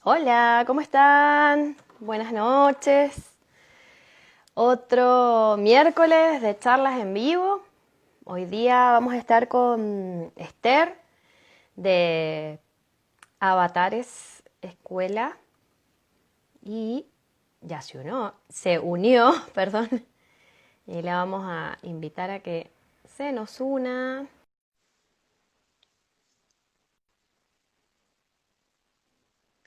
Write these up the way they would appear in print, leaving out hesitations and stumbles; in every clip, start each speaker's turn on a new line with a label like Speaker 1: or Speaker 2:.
Speaker 1: Hola, ¿cómo están? Buenas noches. Otro miércoles de charlas en vivo. Hoy día vamos a estar con Esther de Avatares Escuela y ya se unió, perdón, y la vamos a invitar a que se nos una.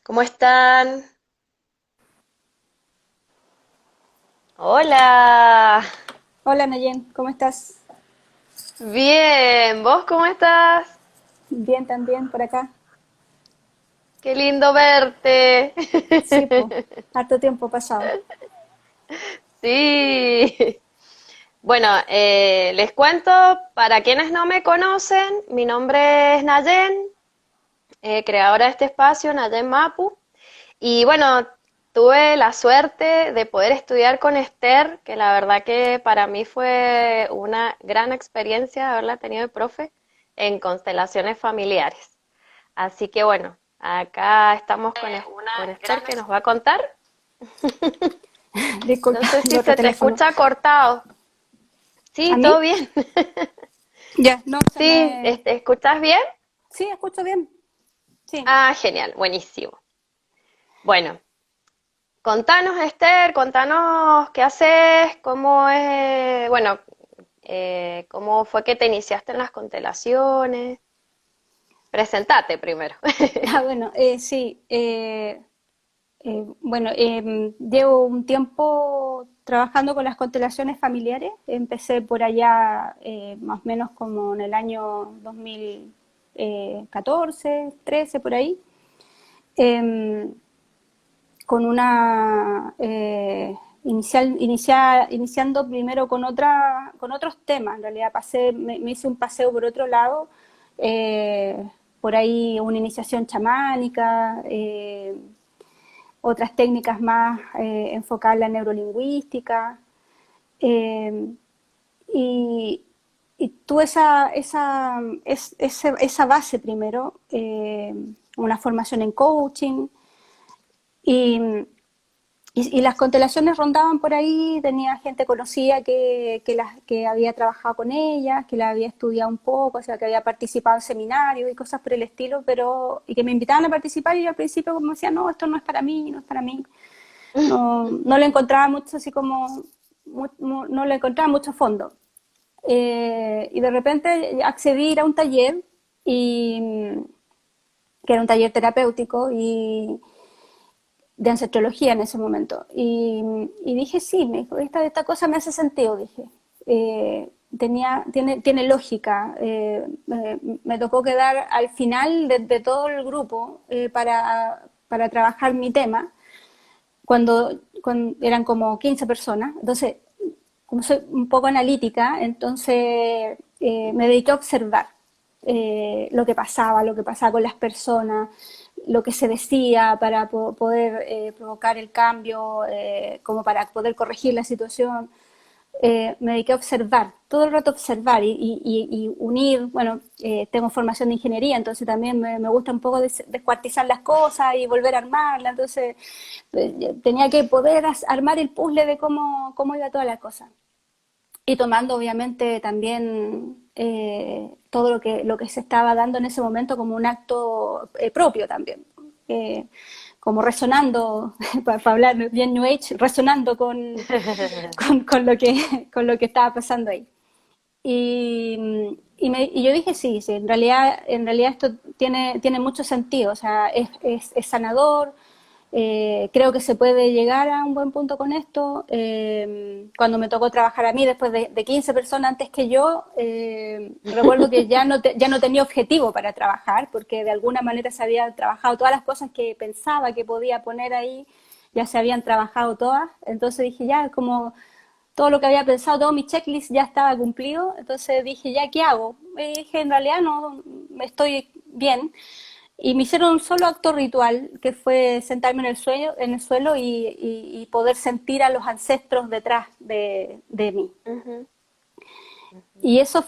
Speaker 1: ¿Cómo están? Hola.
Speaker 2: Hola Nayen, ¿cómo estás?
Speaker 1: Bien, ¿vos cómo estás?
Speaker 2: Bien también por acá.
Speaker 1: Qué lindo verte.
Speaker 2: Sí, pues, harto tiempo pasado.
Speaker 1: Sí. Bueno, les cuento, para quienes no me conocen, mi nombre es Nayen, creadora de este espacio, Nayen Mapu. Y bueno, tuve la suerte de poder estudiar con Esther, que la verdad que para mí fue una gran experiencia haberla tenido de profe en constelaciones familiares. Así que bueno, acá estamos con Esther que nos va a contar. No
Speaker 2: Disculpa,
Speaker 1: sé
Speaker 2: el
Speaker 1: si
Speaker 2: otro
Speaker 1: se te
Speaker 2: teléfono.
Speaker 1: escucha cortado.
Speaker 2: ¿A
Speaker 1: Sí,
Speaker 2: mí?
Speaker 1: todo bien.
Speaker 2: Ya, no, se
Speaker 1: Sí,
Speaker 2: me...
Speaker 1: ¿escuchas bien?
Speaker 2: Sí, escucho bien. Sí.
Speaker 1: Ah, genial, buenísimo. Bueno, contanos, Esther, contanos qué haces, cómo es, bueno, cómo fue que te iniciaste en las constelaciones. Presentate primero.
Speaker 2: Ah, bueno, sí. Bueno, llevo un tiempo trabajando con las constelaciones familiares. Empecé por allá más o menos como en el año 2014, 13, por ahí. Em, con una iniciando primero con otros temas. En realidad me hice un paseo por otro lado, por ahí una iniciación chamánica, otras técnicas más enfocadas en la neurolingüística. eh, y, y tuve esa base primero, una formación en coaching, y, y las constelaciones rondaban por ahí, tenía gente conocida que había trabajado con ellas, que la había estudiado un poco, o sea, que había participado en seminarios y cosas por el estilo, y que me invitaban a participar y yo al principio como decía, no, esto no es para mí, no es para mí. No le encontraba mucho así como, no le encontraba mucho fondo. Y de repente accedí a ir a un taller, y, que era un taller terapéutico, de ancestrología en ese momento. Y dije, sí, me dijo, esta cosa me hace sentido, dije. Tiene lógica. Me tocó quedar al final de todo el grupo para trabajar mi tema, cuando eran como 15 personas. Entonces, como soy un poco analítica, entonces me dediqué a observar lo que pasaba con las personas, lo que se decía para poder provocar el cambio, como para poder corregir la situación. Me dediqué a observar, todo el rato observar y unir, bueno, tengo formación de ingeniería, entonces también me gusta un poco descuartizar las cosas y volver a armarlas, entonces tenía que poder armar el puzzle de cómo iba toda la cosa. Y tomando obviamente también todo lo que se estaba dando en ese momento como un acto propio también. Eh, Como resonando, para hablar bien New Age, resonando con lo que estaba pasando ahí. Y yo dije, sí, sí, en realidad esto tiene mucho sentido, o sea, es sanador, creo que se puede llegar a un buen punto con esto. Cuando me tocó trabajar a mí, después de 15 personas antes que yo, recuerdo que ya no tenía objetivo para trabajar, porque de alguna manera se habían trabajado todas las cosas que pensaba que podía poner ahí, ya se habían trabajado todas. Entonces dije, ya, como todo lo que había pensado, todo mi checklist ya estaba cumplido, entonces dije, ya, ¿qué hago? Y dije, en realidad no, estoy bien. Y me hicieron un solo acto ritual, que fue sentarme en el suelo y poder sentir a los ancestros detrás de mí.
Speaker 1: Ujú,
Speaker 2: Y eso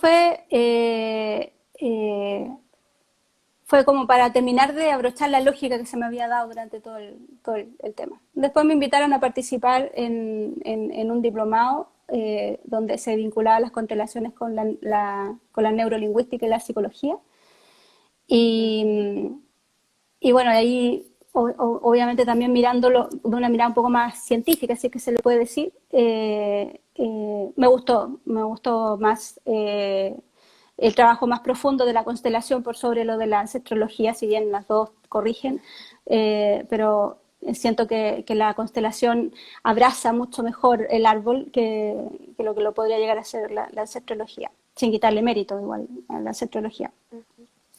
Speaker 2: fue como para terminar de abrochar la lógica que se me había dado durante todo el tema. Después me invitaron a participar en un diplomado donde se vinculaba las constelaciones con con la neurolingüística y la psicología. Y, y bueno, ahí obviamente también mirándolo de una mirada un poco más científica, si es que se le puede decir, me gustó más el trabajo más profundo de la constelación por sobre lo de la ancestrología, si bien las dos corrigen, pero siento que la constelación abraza mucho mejor el árbol que lo podría llegar a ser la ancestrología, sin quitarle mérito igual a la ancestrología.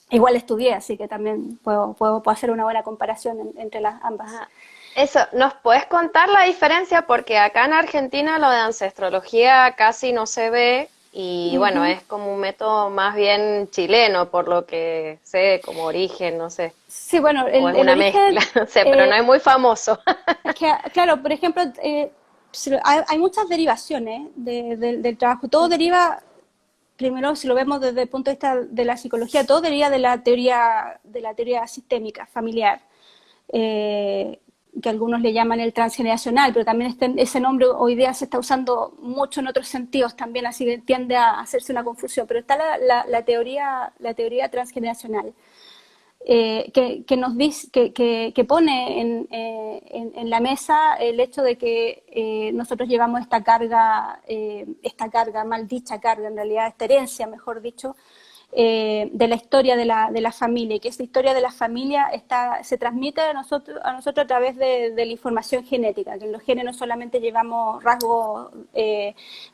Speaker 2: Igual estudié, así que también puedo hacer una buena comparación entre las ambas.
Speaker 1: Ah, eso, ¿nos puedes contar la diferencia? Porque acá en Argentina lo de ancestrología casi no se ve y bueno,
Speaker 2: Ujú.
Speaker 1: es como un método más bien chileno, por lo que sé, como origen, no sé,
Speaker 2: Sí, bueno,
Speaker 1: o es
Speaker 2: el
Speaker 1: una
Speaker 2: origen,
Speaker 1: mezcla, no sé, pero no
Speaker 2: eh,
Speaker 1: es muy famoso.
Speaker 2: es que, claro, por ejemplo, hay muchas derivaciones del trabajo. Todo deriva, primero, si lo vemos desde el punto de vista de la psicología, todo deriva de la teoría sistémica, familiar, eh, que algunos le llaman el transgeneracional, pero también ese nombre hoy día se está usando mucho en otros sentidos también, así que tiende a hacerse una confusión. Pero está la teoría transgeneracional nos dice, que pone en la mesa el hecho de que nosotros llevamos esta carga, mal dicha carga, en realidad esta herencia, mejor dicho, de la historia de la familia, y que esa historia de la familia se transmite a nosotros a través de la información genética, que en los genes no solamente llevamos rasgos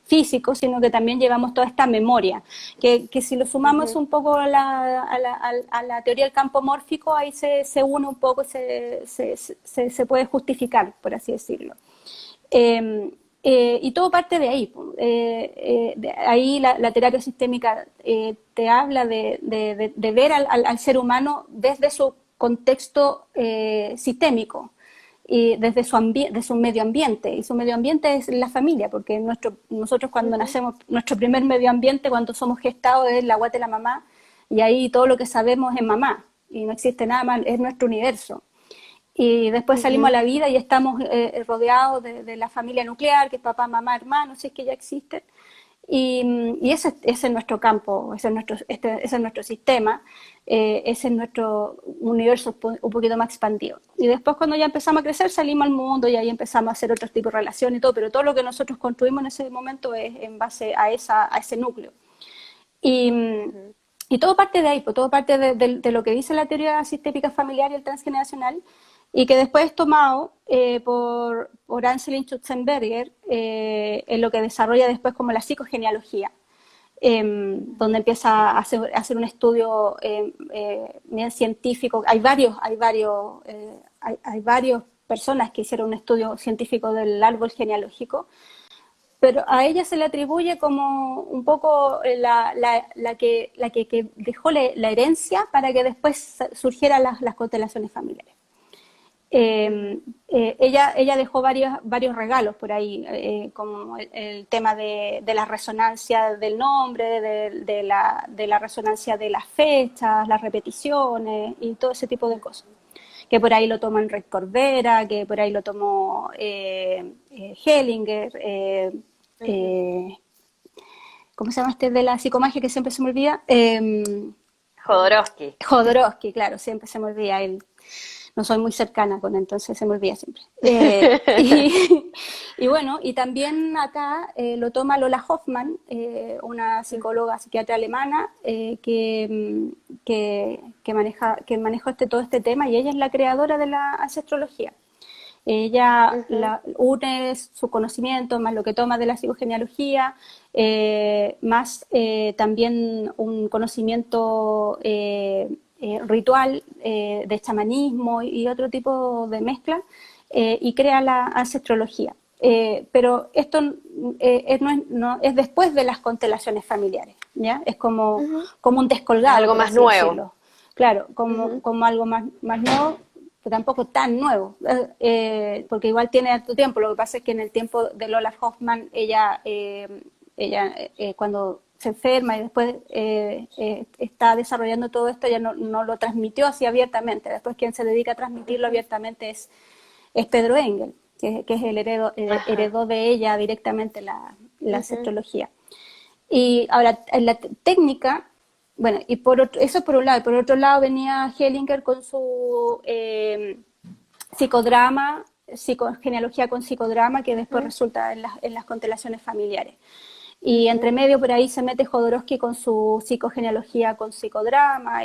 Speaker 2: físicos, sino que también llevamos toda esta memoria, que si lo sumamos
Speaker 1: Ujú.
Speaker 2: un poco a la teoría del campo mórfico, ahí se une un poco, se puede justificar, por así decirlo. Eh, y todo parte de ahí. De ahí la terapia sistémica te habla de ver al ser humano desde su contexto sistémico y desde de su medio ambiente. Y su medio ambiente es la familia, porque nosotros cuando
Speaker 1: Ujú.
Speaker 2: nacemos, nuestro primer medio ambiente, cuando somos gestados, es la guata de la mamá, y ahí todo lo que sabemos es mamá, y no existe nada más, es nuestro universo. Y después salimos a
Speaker 1: Ujú.
Speaker 2: la vida y estamos rodeados de la familia nuclear, que es papá, mamá, hermanos, si es que ya existen. Y ese es nuestro campo, ese es nuestro sistema, ese es nuestro universo un poquito más expandido. Y después cuando ya empezamos a crecer salimos al mundo y ahí empezamos a hacer otros tipos de relaciones y todo, pero todo lo que nosotros construimos en ese momento es en base a ese núcleo. Y,
Speaker 1: Ujú.
Speaker 2: y todo parte de ahí, pues todo parte de lo que dice la teoría sistémica familiar y el transgeneracional, y que después es tomado por Anselin Schutzenberger en lo que desarrolla después como la psicogenealogía, donde empieza a hacer un estudio bien científico. Hay varios personas que hicieron un estudio científico del árbol genealógico, pero a ella se le atribuye como un poco que dejó la herencia para que después surgieran las constelaciones familiares. Ella dejó varios regalos por ahí, como el tema de la resonancia del nombre, de la resonancia de las fechas, las repeticiones y todo ese tipo de cosas. Que por ahí lo tomó Enrique Corbera, que por ahí lo tomó Hellinger,
Speaker 1: Ujú.
Speaker 2: eh, ¿cómo se llama este de la psicomagia que siempre se me olvida?
Speaker 1: Jodorowsky.
Speaker 2: Jodorowsky, claro, siempre se me olvida él. No soy muy cercana con él, entonces se me olvida siempre. Y bueno, y también acá lo toma Lola Hoffman, una psicóloga psiquiatra alemana que maneja todo este tema, y ella es la creadora de la ancestrología. Ella
Speaker 1: Ujú.
Speaker 2: une su conocimiento, más lo que toma de la psicogenealogía, más también un conocimiento ritual de chamanismo y otro tipo de mezcla, y crea la ancestrología. Pero esto es después de las constelaciones familiares, ¿ya? Es
Speaker 1: Ujú.
Speaker 2: como un
Speaker 1: Es
Speaker 2: descolgado,
Speaker 1: algo
Speaker 2: por
Speaker 1: más
Speaker 2: así
Speaker 1: nuevo.
Speaker 2: decirlo. Claro,
Speaker 1: Ujú.
Speaker 2: como algo más nuevo, pero tampoco tan nuevo, porque igual tiene harto tiempo. Lo que pasa es que en el tiempo de Lola Hoffman, ella cuando se enferma y después está desarrollando todo esto, ella no lo transmitió así abiertamente. Después quien se dedica a transmitirlo abiertamente es Pedro Engel, que es
Speaker 1: Ajá.
Speaker 2: heredó de ella directamente la
Speaker 1: Ujú,
Speaker 2: ancestología. Y ahora, en la técnica, bueno, y eso por un lado, y por otro lado venía Hellinger con su psicodrama, genealogía con psicodrama, que después
Speaker 1: ujú,
Speaker 2: resulta en las constelaciones familiares. Y entre
Speaker 1: ujú,
Speaker 2: medio por ahí se mete Jodorowsky con su psicogenealogía con psicodrama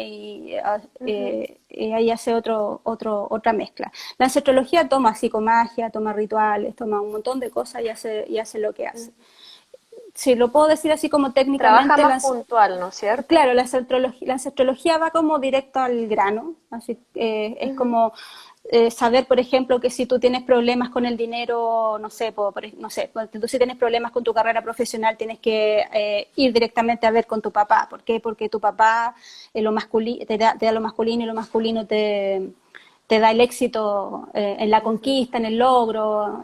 Speaker 1: ujú,
Speaker 2: ahí hace otra mezcla. La ancestrología toma psicomagia, toma rituales, toma un montón de cosas y hace lo que hace.
Speaker 1: ujú.
Speaker 2: Si lo puedo decir así como
Speaker 1: Trabaja
Speaker 2: técnicamente,
Speaker 1: más puntual, ¿no es cierto?
Speaker 2: claro, la ancestrología va como directo al grano, así es
Speaker 1: Ujú,
Speaker 2: como saber, por ejemplo, que si tú tienes problemas con el dinero, no sé, no sé, tú si tienes problemas con tu carrera profesional, tienes que ir directamente a ver con tu papá. ¿Por qué? Porque tu papá te da lo masculino y lo masculino te da el éxito en la
Speaker 1: ujú,
Speaker 2: conquista, en el logro,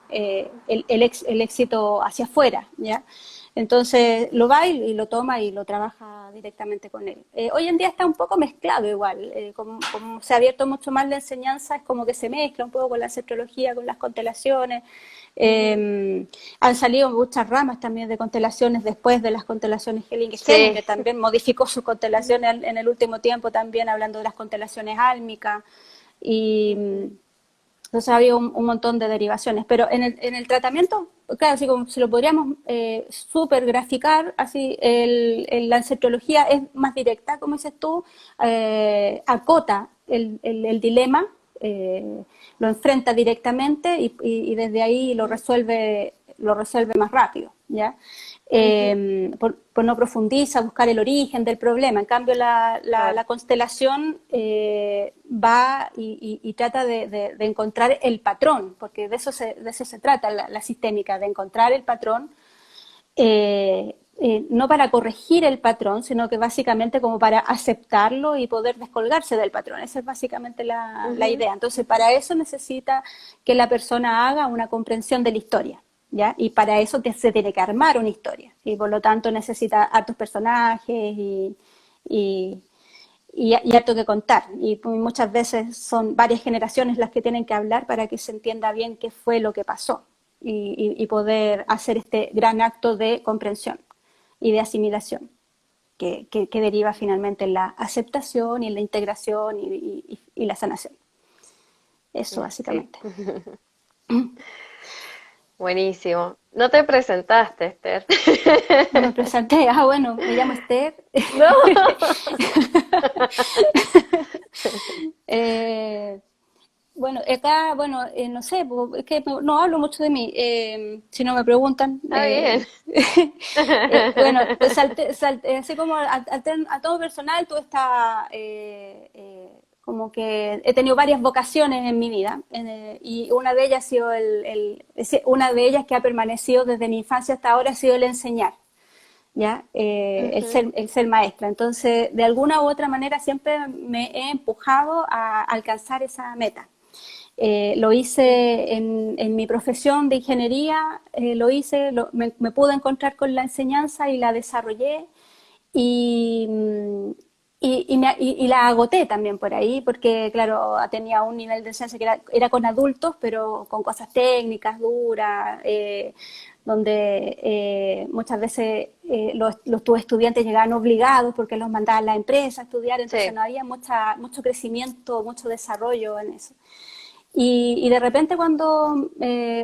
Speaker 2: el éxito hacia afuera, ¿ya? Entonces lo va y lo toma y lo trabaja directamente con él. Hoy en día está un poco mezclado igual, como se ha abierto mucho más la enseñanza, es como que se mezcla un poco con la astrología, con las constelaciones.
Speaker 1: ujú.
Speaker 2: Han salido muchas ramas también de constelaciones después de las constelaciones Hellinger.
Speaker 1: Sí.
Speaker 2: Hellinger también modificó sus
Speaker 1: Ujú,
Speaker 2: constelaciones en el último tiempo también hablando de las constelaciones álmicas y
Speaker 1: ujú,
Speaker 2: entonces ha habido un montón de derivaciones, pero en el tratamiento, claro, así como si lo podríamos súper graficar, así la ancestrología es más directa, como dices tú, acota el dilema, lo enfrenta directamente y desde ahí lo resuelve más rápido, ¿ya?
Speaker 1: ujú,
Speaker 2: No profundiza a buscar el origen del problema. En cambio,
Speaker 1: claro.
Speaker 2: la constelación va y trata de encontrar el patrón, porque de eso se trata la sistémica, de encontrar el patrón, no para corregir el patrón, sino que básicamente como para aceptarlo y poder descolgarse del patrón. Esa es básicamente la
Speaker 1: Ujú,
Speaker 2: idea. Entonces,
Speaker 1: ujú.
Speaker 2: para eso necesita que la persona haga una comprensión de la historia. ¿Ya? Y para eso se tiene que armar una historia y por lo tanto necesita hartos personajes y, y harto que contar. Y muchas veces son varias generaciones las que tienen que hablar para que se entienda bien qué fue lo que pasó y poder hacer este gran acto de comprensión y de asimilación que deriva finalmente en la aceptación y en la integración y la sanación. Eso
Speaker 1: Sí.
Speaker 2: básicamente.
Speaker 1: Buenísimo. No te presentaste, Esther.
Speaker 2: No me presenté, bueno, me llamo Esther.
Speaker 1: No.
Speaker 2: eh, Bueno, acá, bueno, no sé, es que no hablo mucho de mí. Si no me preguntan,
Speaker 1: Está bien.
Speaker 2: bueno, así como a todo personal, todo está como que he tenido varias vocaciones en mi vida y una de ellas ha sido una de ellas que ha permanecido desde mi infancia hasta ahora ha sido el enseñar. ¿Ya?
Speaker 1: Ujú,
Speaker 2: El ser maestra. Entonces, de alguna u otra manera, siempre me he empujado a alcanzar esa meta. Lo
Speaker 1: ujú.
Speaker 2: hice en mi profesión de ingeniería, me pude encontrar con la enseñanza y la desarrollé y, y la agoté también por ahí, porque claro, tenía un nivel de enseñanza que era con adultos, pero con cosas técnicas, duras, donde muchas veces tus estudiantes llegaban obligados porque los mandaban la empresa a estudiar, entonces
Speaker 1: Sí.
Speaker 2: no había mucho crecimiento, mucho desarrollo en eso. Y de repente cuando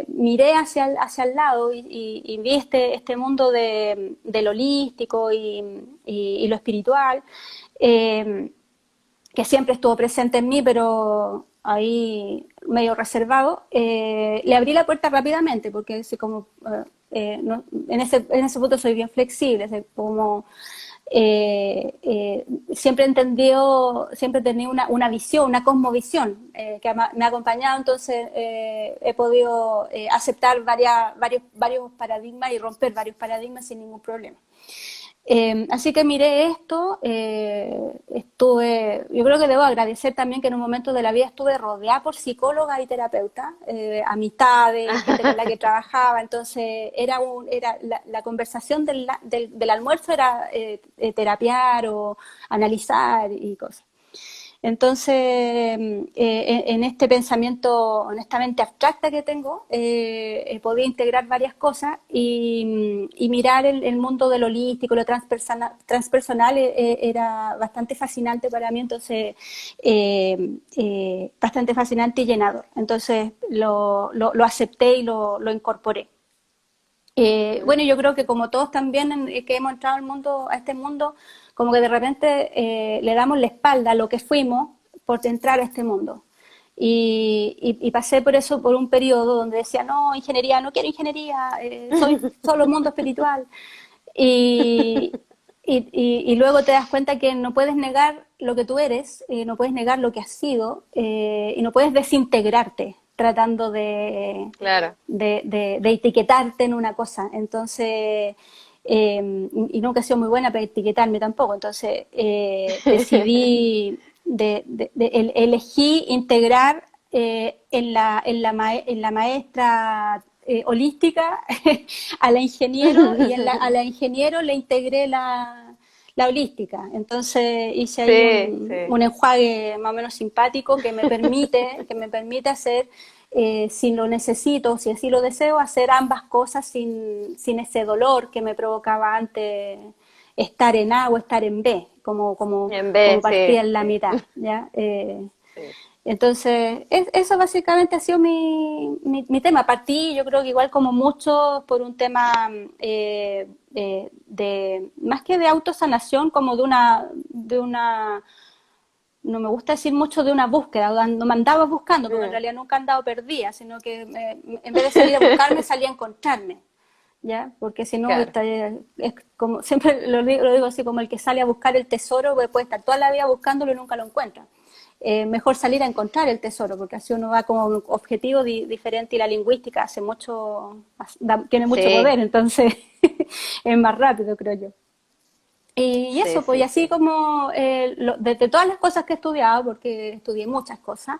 Speaker 2: miré hacia el lado y vi este mundo del holístico y lo espiritual, eh, que siempre estuvo presente en mí, pero ahí medio reservado, le abrí la puerta rápidamente, porque así como, en ese punto soy bien flexible, como siempre siempre he tenido una visión, una cosmovisión que me ha acompañado, entonces he podido aceptar varios paradigmas y romper varios paradigmas sin ningún problema. Así que miré esto, yo creo que debo agradecer también que en un momento de la vida estuve rodeada por psicólogas y terapeutas, amistades, gente con la que trabajaba, entonces la conversación del almuerzo era terapiar o analizar y cosas. Entonces, en este pensamiento honestamente abstracta que tengo, podía integrar varias cosas y mirar el mundo del holístico, lo transpersonal era bastante fascinante para mí, entonces, bastante fascinante y llenador. Entonces, lo acepté y lo incorporé. Bueno, yo creo que como todos también que hemos entrado al mundo, a este mundo, como que de repente le damos la espalda a lo que fuimos por entrar a este mundo. Y pasé por eso, por un periodo donde decía, no, ingeniería, no quiero ingeniería, soy solo mundo espiritual. Y, y luego te das cuenta que no puedes negar lo que tú eres, no puedes negar lo que has sido, y no puedes desintegrarte tratando
Speaker 1: Claro.
Speaker 2: de etiquetarte en una cosa. Entonces, y nunca he sido muy buena para etiquetarme tampoco. Entonces, decidí, elegí integrar en la maestra holística a la ingeniero y a la ingeniero le integré la holística. Entonces hice ahí
Speaker 1: Sí, sí.
Speaker 2: un enjuague más o menos simpático que me permite hacer, si lo necesito, si así lo deseo, hacer ambas cosas sin ese dolor que me provocaba antes estar en A o estar en B,
Speaker 1: En
Speaker 2: como
Speaker 1: vez,
Speaker 2: partía
Speaker 1: sí,
Speaker 2: en la
Speaker 1: sí,
Speaker 2: mitad, ¿ya?
Speaker 1: sí.
Speaker 2: Entonces, eso básicamente ha sido mi tema. Partí, yo creo que igual como muchos, por un tema más que de autosanación, como no me gusta decir mucho de una búsqueda, no me andaba buscando, porque en
Speaker 1: Mm.
Speaker 2: realidad nunca he andado perdida, sino que en vez de salir a buscarme, salía a encontrarme. ¿Ya? Porque si no,
Speaker 1: Claro.
Speaker 2: es como, siempre lo digo así, como el que sale a buscar el tesoro, pues puede estar toda la vida buscándolo y nunca lo encuentra. Mejor salir a encontrar el tesoro, porque así uno va con un objetivo diferente y la lingüística tiene mucho
Speaker 1: Sí,
Speaker 2: poder, entonces es más rápido, creo yo. Y
Speaker 1: sí,
Speaker 2: eso, pues, y
Speaker 1: sí,
Speaker 2: así
Speaker 1: sí.
Speaker 2: como desde todas las cosas que he estudiado, porque estudié muchas cosas,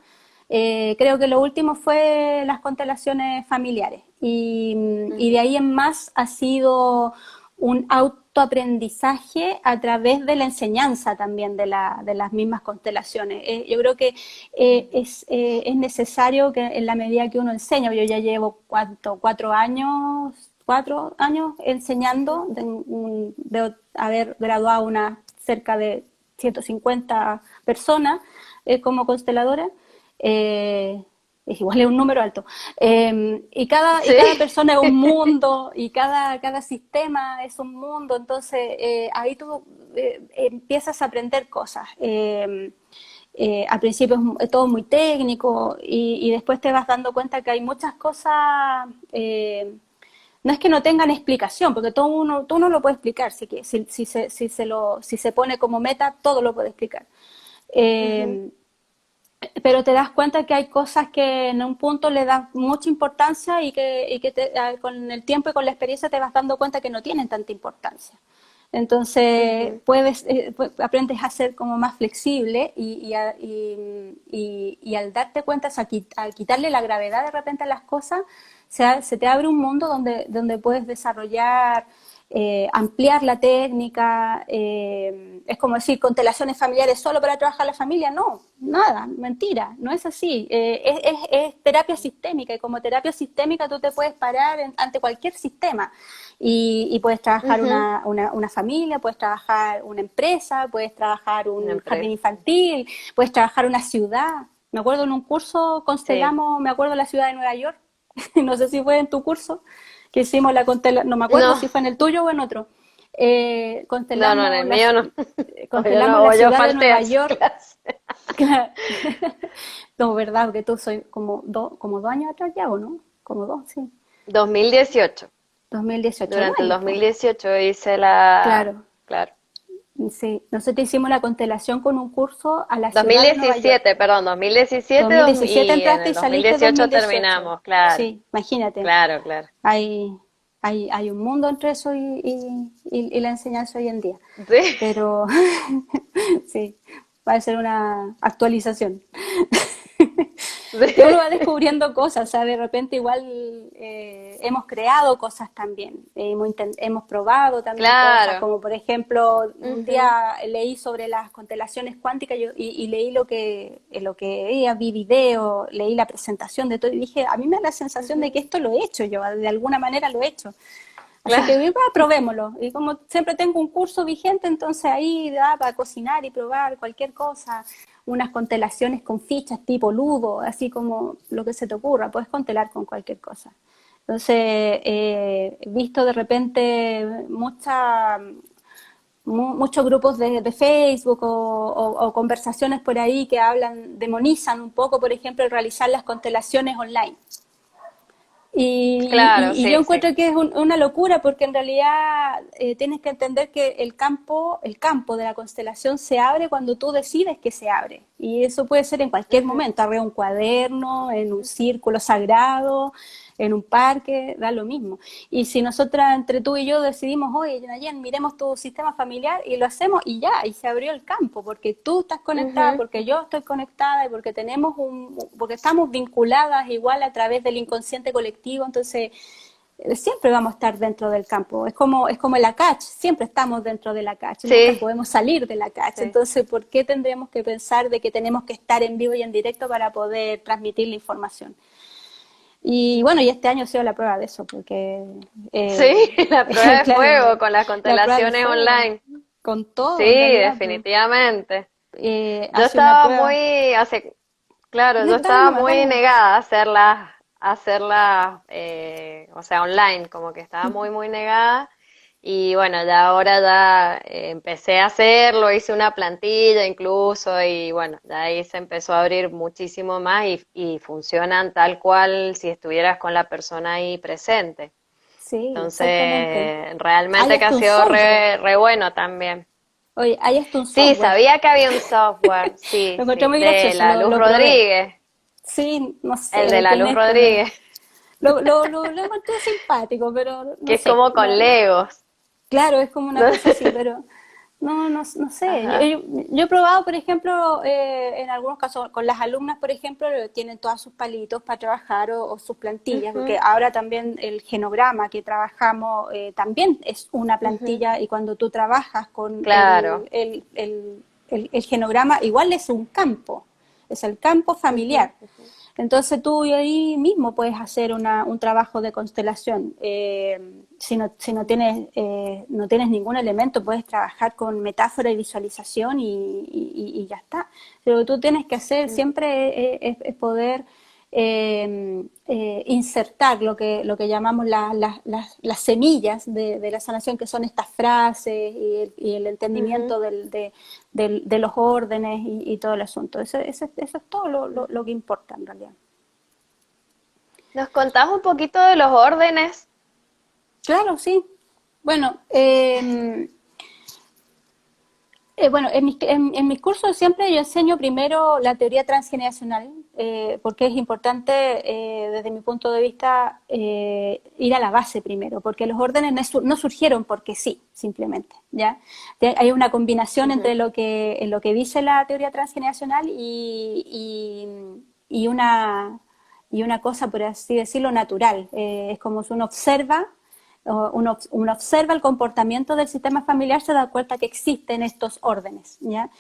Speaker 2: creo que lo último fue las constelaciones familiares. Y de
Speaker 1: Ujú.
Speaker 2: ahí en más ha sido un autoaprendizaje a través de la enseñanza también de las mismas constelaciones. Yo creo que es necesario que en la medida que uno enseña, yo ya llevo 4 años enseñando, de haber graduado cerca de 150 personas como consteladora. Es igual, es un número alto. Y cada
Speaker 1: Sí,
Speaker 2: persona es un mundo y cada sistema es un mundo, entonces ahí tú empiezas a aprender cosas. Al principio es todo muy técnico y después te vas dando cuenta que hay muchas cosas, no es que no tengan explicación, porque todo uno lo puede explicar, si se pone como meta, todo lo puede explicar.
Speaker 1: ujú,
Speaker 2: Eh, pero te das cuenta que hay cosas que en un punto le das mucha importancia con el tiempo y con la experiencia te vas dando cuenta que no tienen tanta importancia. Entonces,
Speaker 1: ujú.
Speaker 2: aprendes a ser como más flexible y al darte cuenta, al quitarle la gravedad de repente a las cosas, se te abre un mundo donde puedes desarrollar, ampliar la técnica. Es como decir, constelaciones familiares solo para trabajar la familia. No, nada, mentira, no es así. Es terapia sistémica y como terapia sistémica tú te puedes parar ante cualquier sistema y puedes trabajar
Speaker 1: Ujú.
Speaker 2: una familia, puedes trabajar una empresa, puedes trabajar
Speaker 1: Una
Speaker 2: un jardín
Speaker 1: empresa.
Speaker 2: infantil, puedes trabajar una ciudad. Me acuerdo en un curso
Speaker 1: Sí.
Speaker 2: constelamos, me acuerdo la ciudad de Nueva York, no sé si fue en tu curso, que hicimos no me acuerdo
Speaker 1: No,
Speaker 2: si fue en el tuyo o en otro.
Speaker 1: no, no, en el mío no. O yo
Speaker 2: Constelamos
Speaker 1: no,
Speaker 2: la
Speaker 1: o yo
Speaker 2: ciudad de
Speaker 1: falté a
Speaker 2: Nueva
Speaker 1: esa
Speaker 2: York.
Speaker 1: clase.
Speaker 2: No, ¿verdad? Que tú soy como 2 años atrás ya, ¿o no? Como dos, sí.
Speaker 1: 2018.
Speaker 2: 2018,
Speaker 1: Durante el
Speaker 2: bueno, pues,
Speaker 1: 2018 hice la...
Speaker 2: claro.
Speaker 1: Claro.
Speaker 2: Sí, nosotros hicimos la constelación con un curso a la
Speaker 1: Dos mil
Speaker 2: ciudad de Nueva York.
Speaker 1: diecisiete, perdón, 2017
Speaker 2: 2017
Speaker 1: y en
Speaker 2: entraste
Speaker 1: el
Speaker 2: y saliste
Speaker 1: 2018
Speaker 2: 2018.
Speaker 1: terminamos, claro,
Speaker 2: Sí, imagínate.
Speaker 1: claro, claro.
Speaker 2: Ahí. hay un mundo entre eso y la enseñanza hoy en día.
Speaker 1: Sí,
Speaker 2: Pero sí, va a ser una actualización. Que uno va
Speaker 1: sí,
Speaker 2: descubriendo cosas, o sea, de repente igual hemos creado cosas también, hemos probado también cosas,
Speaker 1: claro.
Speaker 2: como por ejemplo, un
Speaker 1: Ujú,
Speaker 2: día leí sobre las constelaciones cuánticas y leí lo que veía, vi video, leí la presentación de todo y dije, a mí me da la sensación de
Speaker 1: ujú,
Speaker 2: que esto lo he hecho yo, de alguna manera lo he hecho. Así
Speaker 1: claro.
Speaker 2: que probémoslo. Y como siempre tengo un curso vigente, entonces ahí da para cocinar y probar cualquier cosa, unas constelaciones con fichas tipo ludo, así como lo que se te ocurra, puedes constelar con cualquier cosa. Entonces, he visto de repente muchos grupos de Facebook o conversaciones por ahí que hablan, demonizan un poco, por ejemplo, el realizar las constelaciones online.
Speaker 1: Claro,
Speaker 2: Y yo
Speaker 1: sí, sí.
Speaker 2: encuentro que es una locura porque en realidad tienes que entender que el campo de la constelación se abre cuando tú decides que se abre. Y eso puede ser en cualquier
Speaker 1: Ujú,
Speaker 2: momento, arriba de un cuaderno, en un círculo sagrado, en un parque, da lo mismo. Y si nosotras, entre tú y yo, decidimos, oye, Nayen, miremos tu sistema familiar y lo hacemos y ya, y se abrió el campo, porque tú estás conectada,
Speaker 1: ujú.
Speaker 2: porque yo estoy conectada y porque porque estamos vinculadas igual a través del inconsciente colectivo, entonces siempre vamos a estar dentro del campo. Es como el ACACH, siempre estamos dentro del ACACH, nunca
Speaker 1: Sí,
Speaker 2: podemos salir del ACACH.
Speaker 1: sí.
Speaker 2: Entonces, ¿por qué tendríamos que pensar de que tenemos que estar en vivo y en directo para poder transmitir la información? Y bueno, y este año ha sido la prueba de eso, porque
Speaker 1: Sí, la prueba de
Speaker 2: claro,
Speaker 1: fuego con las
Speaker 2: la prueba de
Speaker 1: constelaciones
Speaker 2: fuego,
Speaker 1: online.
Speaker 2: con
Speaker 1: Sí,
Speaker 2: todo en realidad, pues,
Speaker 1: definitivamente.
Speaker 2: ha
Speaker 1: Yo
Speaker 2: sido una
Speaker 1: estaba
Speaker 2: prueba.
Speaker 1: muy, claro, yo estaba
Speaker 2: Dale
Speaker 1: muy
Speaker 2: nomás.
Speaker 1: negada a hacerlas, o sea, online, como que estaba muy, muy negada. Y bueno, ya ahora ya empecé a hacerlo, hice una plantilla incluso y bueno, ya ahí se empezó a abrir muchísimo más y funcionan tal cual si estuvieras con la persona ahí presente.
Speaker 2: Sí, exactamente.
Speaker 1: Entonces,
Speaker 2: Hay
Speaker 1: realmente que ha
Speaker 2: hasta un
Speaker 1: sido
Speaker 2: software.
Speaker 1: re bueno también.
Speaker 2: Oye, hay hasta un
Speaker 1: Sí,
Speaker 2: software.
Speaker 1: sabía que había un software, sí,
Speaker 2: Lo encontré
Speaker 1: sí,
Speaker 2: muy
Speaker 1: de
Speaker 2: gracioso,
Speaker 1: la Luz
Speaker 2: lo probé.
Speaker 1: Rodríguez,
Speaker 2: Sí, no
Speaker 1: el
Speaker 2: sé
Speaker 1: de
Speaker 2: de
Speaker 1: la
Speaker 2: quién
Speaker 1: Luz
Speaker 2: es, pero
Speaker 1: Rodríguez,
Speaker 2: lo encontré simpático, pero
Speaker 1: que
Speaker 2: no
Speaker 1: es
Speaker 2: sé.
Speaker 1: como con Legos.
Speaker 2: Claro, es como una cosa así, pero no sé.
Speaker 1: Ajá.
Speaker 2: Yo he probado, por ejemplo, en algunos casos, con las alumnas, por ejemplo, tienen todos sus palitos para trabajar o sus plantillas, porque
Speaker 1: Ujú,
Speaker 2: ahora también el genograma que trabajamos también es una
Speaker 1: ujú.
Speaker 2: plantilla y cuando tú trabajas con
Speaker 1: Claro.
Speaker 2: el genograma, igual es el campo
Speaker 1: Ujú,
Speaker 2: familiar.
Speaker 1: ujú.
Speaker 2: Entonces tú ahí mismo puedes hacer un trabajo de constelación. Si no tienes ningún elemento, puedes trabajar con metáfora y visualización y ya está. Pero tú tienes que hacer
Speaker 1: Ujú.
Speaker 2: siempre es poder insertar lo que llamamos las semillas de la sanación, que son estas frases y el
Speaker 1: Ujú,
Speaker 2: entendimiento de los órdenes y todo el asunto. Eso es todo lo
Speaker 1: ujú.
Speaker 2: que importa en realidad.
Speaker 1: ¿Nos contás un poquito de los órdenes?
Speaker 2: Claro, sí. Bueno, bueno, en mis cursos siempre yo enseño primero la teoría transgeneracional, porque es importante, desde mi punto de vista, ir a la base primero, porque los órdenes no surgieron porque sí, simplemente, ¿ya? Hay una combinación entre
Speaker 1: Ujú,
Speaker 2: lo que dice la teoría transgeneracional y una cosa, por así decirlo, natural. Es como si uno observa el comportamiento del sistema familiar, se da cuenta que existen estos órdenes, ¿ya?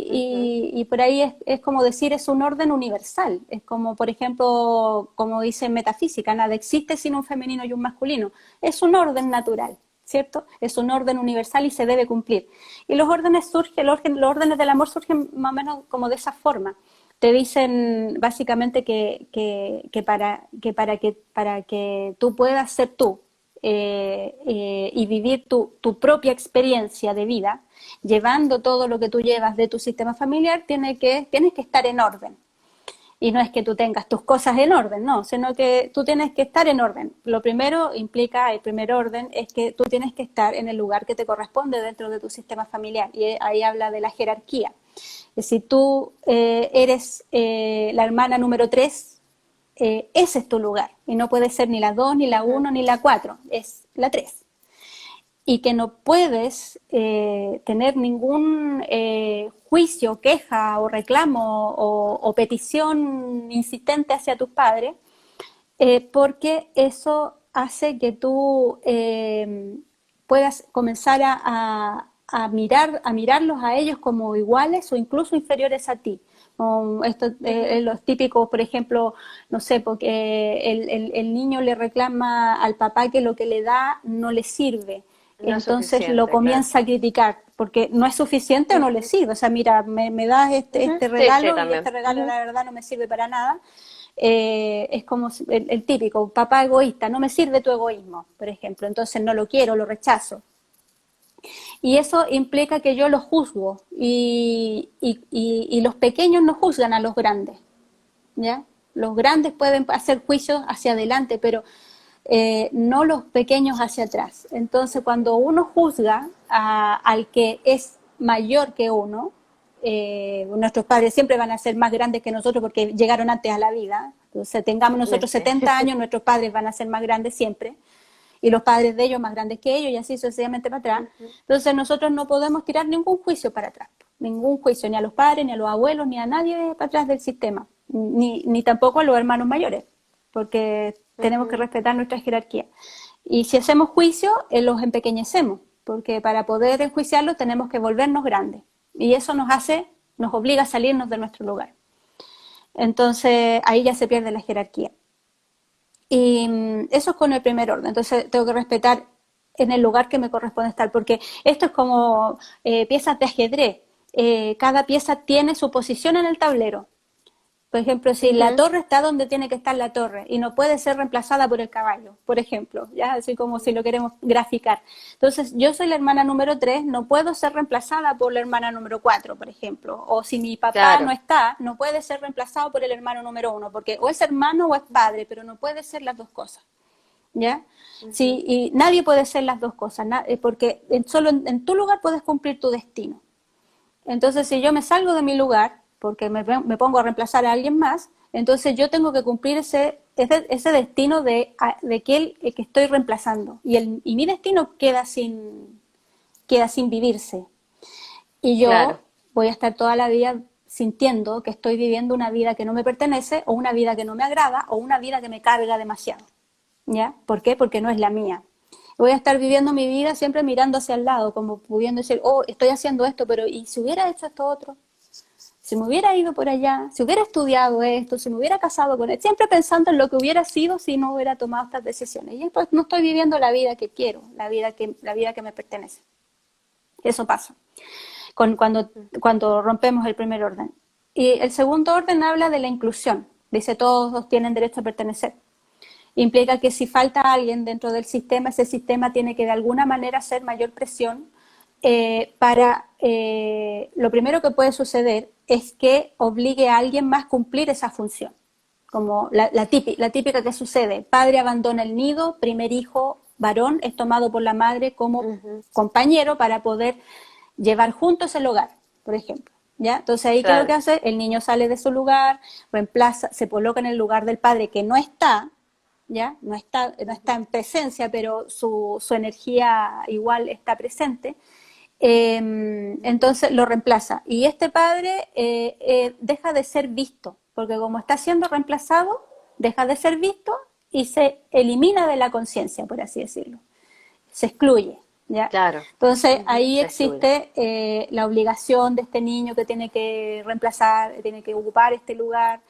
Speaker 1: ujú.
Speaker 2: Y por ahí es como decir, es un orden universal, es como, por ejemplo, como dice en metafísica, nada existe sin un femenino y un masculino, es un orden natural, ¿cierto? Es un orden universal y se debe cumplir. Y los órdenes los órdenes del amor surgen más o menos como de esa forma. Te dicen básicamente para que tú puedas ser tú, y vivir tu propia experiencia de vida, llevando todo lo que tú llevas de tu sistema familiar, tienes que estar en orden. Y no es que tú tengas tus cosas en orden, no, sino que tú tienes que estar en orden. Lo primero implica, el primer orden, es que tú tienes que estar en el lugar que te corresponde dentro de tu sistema familiar. Y ahí habla de la jerarquía. Si tú eres la hermana número 3 ese es tu lugar. Y no puede ser ni la 2, ni la
Speaker 1: Ujú.
Speaker 2: uno, ni la 4, es la 3. Y que no puedes tener ningún juicio, queja o reclamo o petición insistente hacia tus padres, porque eso hace que tú puedas comenzar a mirarlos a ellos como iguales o incluso inferiores a ti. Esto,
Speaker 1: Ujú.
Speaker 2: los típicos, por ejemplo, no sé, porque el niño le reclama al papá que lo que le da no le sirve.
Speaker 1: No es
Speaker 2: Entonces lo
Speaker 1: suficiente, claro.
Speaker 2: comienza a criticar porque no es suficiente o no le
Speaker 1: Ujú.
Speaker 2: sirve. O sea, mira, me das
Speaker 1: Ujú.
Speaker 2: este
Speaker 1: Sí, sí,
Speaker 2: regalo y este
Speaker 1: también.
Speaker 2: regalo
Speaker 1: Ujú.
Speaker 2: la verdad no me sirve para nada. Es como el típico, papá egoísta, no me sirve tu egoísmo, por ejemplo, entonces no lo quiero, lo rechazo. Y eso implica que yo los juzgo y los pequeños no juzgan a los grandes, ¿ya? Los grandes pueden hacer juicios hacia adelante, pero no los pequeños hacia atrás. Entonces, cuando uno juzga al que es mayor que uno, nuestros padres siempre van a ser más grandes que nosotros porque llegaron antes a la vida. Entonces, tengamos nosotros
Speaker 1: Sí.
Speaker 2: 70 años, nuestros padres van a ser más grandes siempre y los padres de ellos más grandes que ellos y así sucesivamente para atrás.
Speaker 1: Ujú.
Speaker 2: Entonces nosotros no podemos tirar ningún juicio para atrás, ningún juicio, ni a los padres, ni a los abuelos, ni a nadie para atrás del sistema, ni tampoco a los hermanos mayores, porque tenemos que
Speaker 1: Ujú.
Speaker 2: respetar nuestra jerarquía. Y si hacemos juicio, los empequeñecemos, porque para poder enjuiciarlos tenemos que volvernos grandes. Y eso nos obliga a salirnos de nuestro lugar. Entonces ahí ya se pierde la jerarquía. Y eso es con el primer orden. Entonces tengo que respetar en el lugar que me corresponde estar, porque esto es como piezas de ajedrez. Cada pieza tiene su posición en el tablero. Por ejemplo, si la
Speaker 1: Ujú.
Speaker 2: torre está donde tiene que estar la torre y no puede ser reemplazada por el caballo, por ejemplo, ya así como si lo queremos graficar. Entonces, yo soy la hermana número 3, no puedo ser reemplazada por la hermana número 4, por ejemplo. O si mi papá no
Speaker 1: Claro.
Speaker 2: está, no puede ser reemplazado por el hermano número 1, porque o es hermano o es padre, pero no puede ser las dos cosas. ¿Ya?
Speaker 1: Ujú.
Speaker 2: Sí, y nadie puede ser las dos cosas, porque solo en tu lugar puedes cumplir tu destino. Entonces, si yo me salgo de mi lugar, porque me pongo a reemplazar a alguien más, entonces yo tengo que cumplir ese destino de aquel que estoy reemplazando. Y mi destino queda sin vivirse. Y
Speaker 1: Claro.
Speaker 2: yo voy a estar toda la vida sintiendo que estoy viviendo una vida que no me pertenece, o una vida que no me agrada, o una vida que me carga demasiado. ¿Ya? ¿Por qué? Porque no es la mía. Voy a estar viviendo mi vida siempre mirando hacia el lado, como pudiendo decir, oh, estoy haciendo esto, pero ¿y si hubiera hecho esto otro? Si me hubiera ido por allá, si hubiera estudiado esto, si me hubiera casado con él, siempre pensando en lo que hubiera sido si no hubiera tomado estas decisiones. Y después no estoy viviendo la vida que quiero, la vida que me pertenece. Eso pasa cuando rompemos el primer orden. Y el segundo orden habla de la inclusión. Dice, todos tienen derecho a pertenecer. Implica que si falta alguien dentro del sistema, ese sistema tiene que de alguna manera hacer mayor presión lo primero que puede suceder es que obligue a alguien más a cumplir esa función. Como la típica que sucede, padre abandona el nido, primer hijo varón es tomado por la madre como
Speaker 1: Ujú.
Speaker 2: compañero para poder llevar juntos el hogar, por ejemplo. ¿Ya? Entonces ahí, ¿qué es lo que
Speaker 1: Claro.
Speaker 2: hace? El niño sale de su lugar, reemplaza, se coloca en el lugar del padre que no está, ¿ya? No está
Speaker 1: Ujú.
Speaker 2: en presencia, pero su energía igual está presente.
Speaker 1: Ujú.
Speaker 2: Entonces lo reemplaza. Y este padre deja de ser visto, porque como está siendo reemplazado, deja de ser visto y se elimina de la conciencia, por así decirlo. Se excluye. ¿Ya?
Speaker 1: Claro.
Speaker 2: Entonces
Speaker 1: Ujú.
Speaker 2: ahí
Speaker 1: Se excluye.
Speaker 2: existe la obligación de este niño que tiene que reemplazar, tiene que ocupar este lugar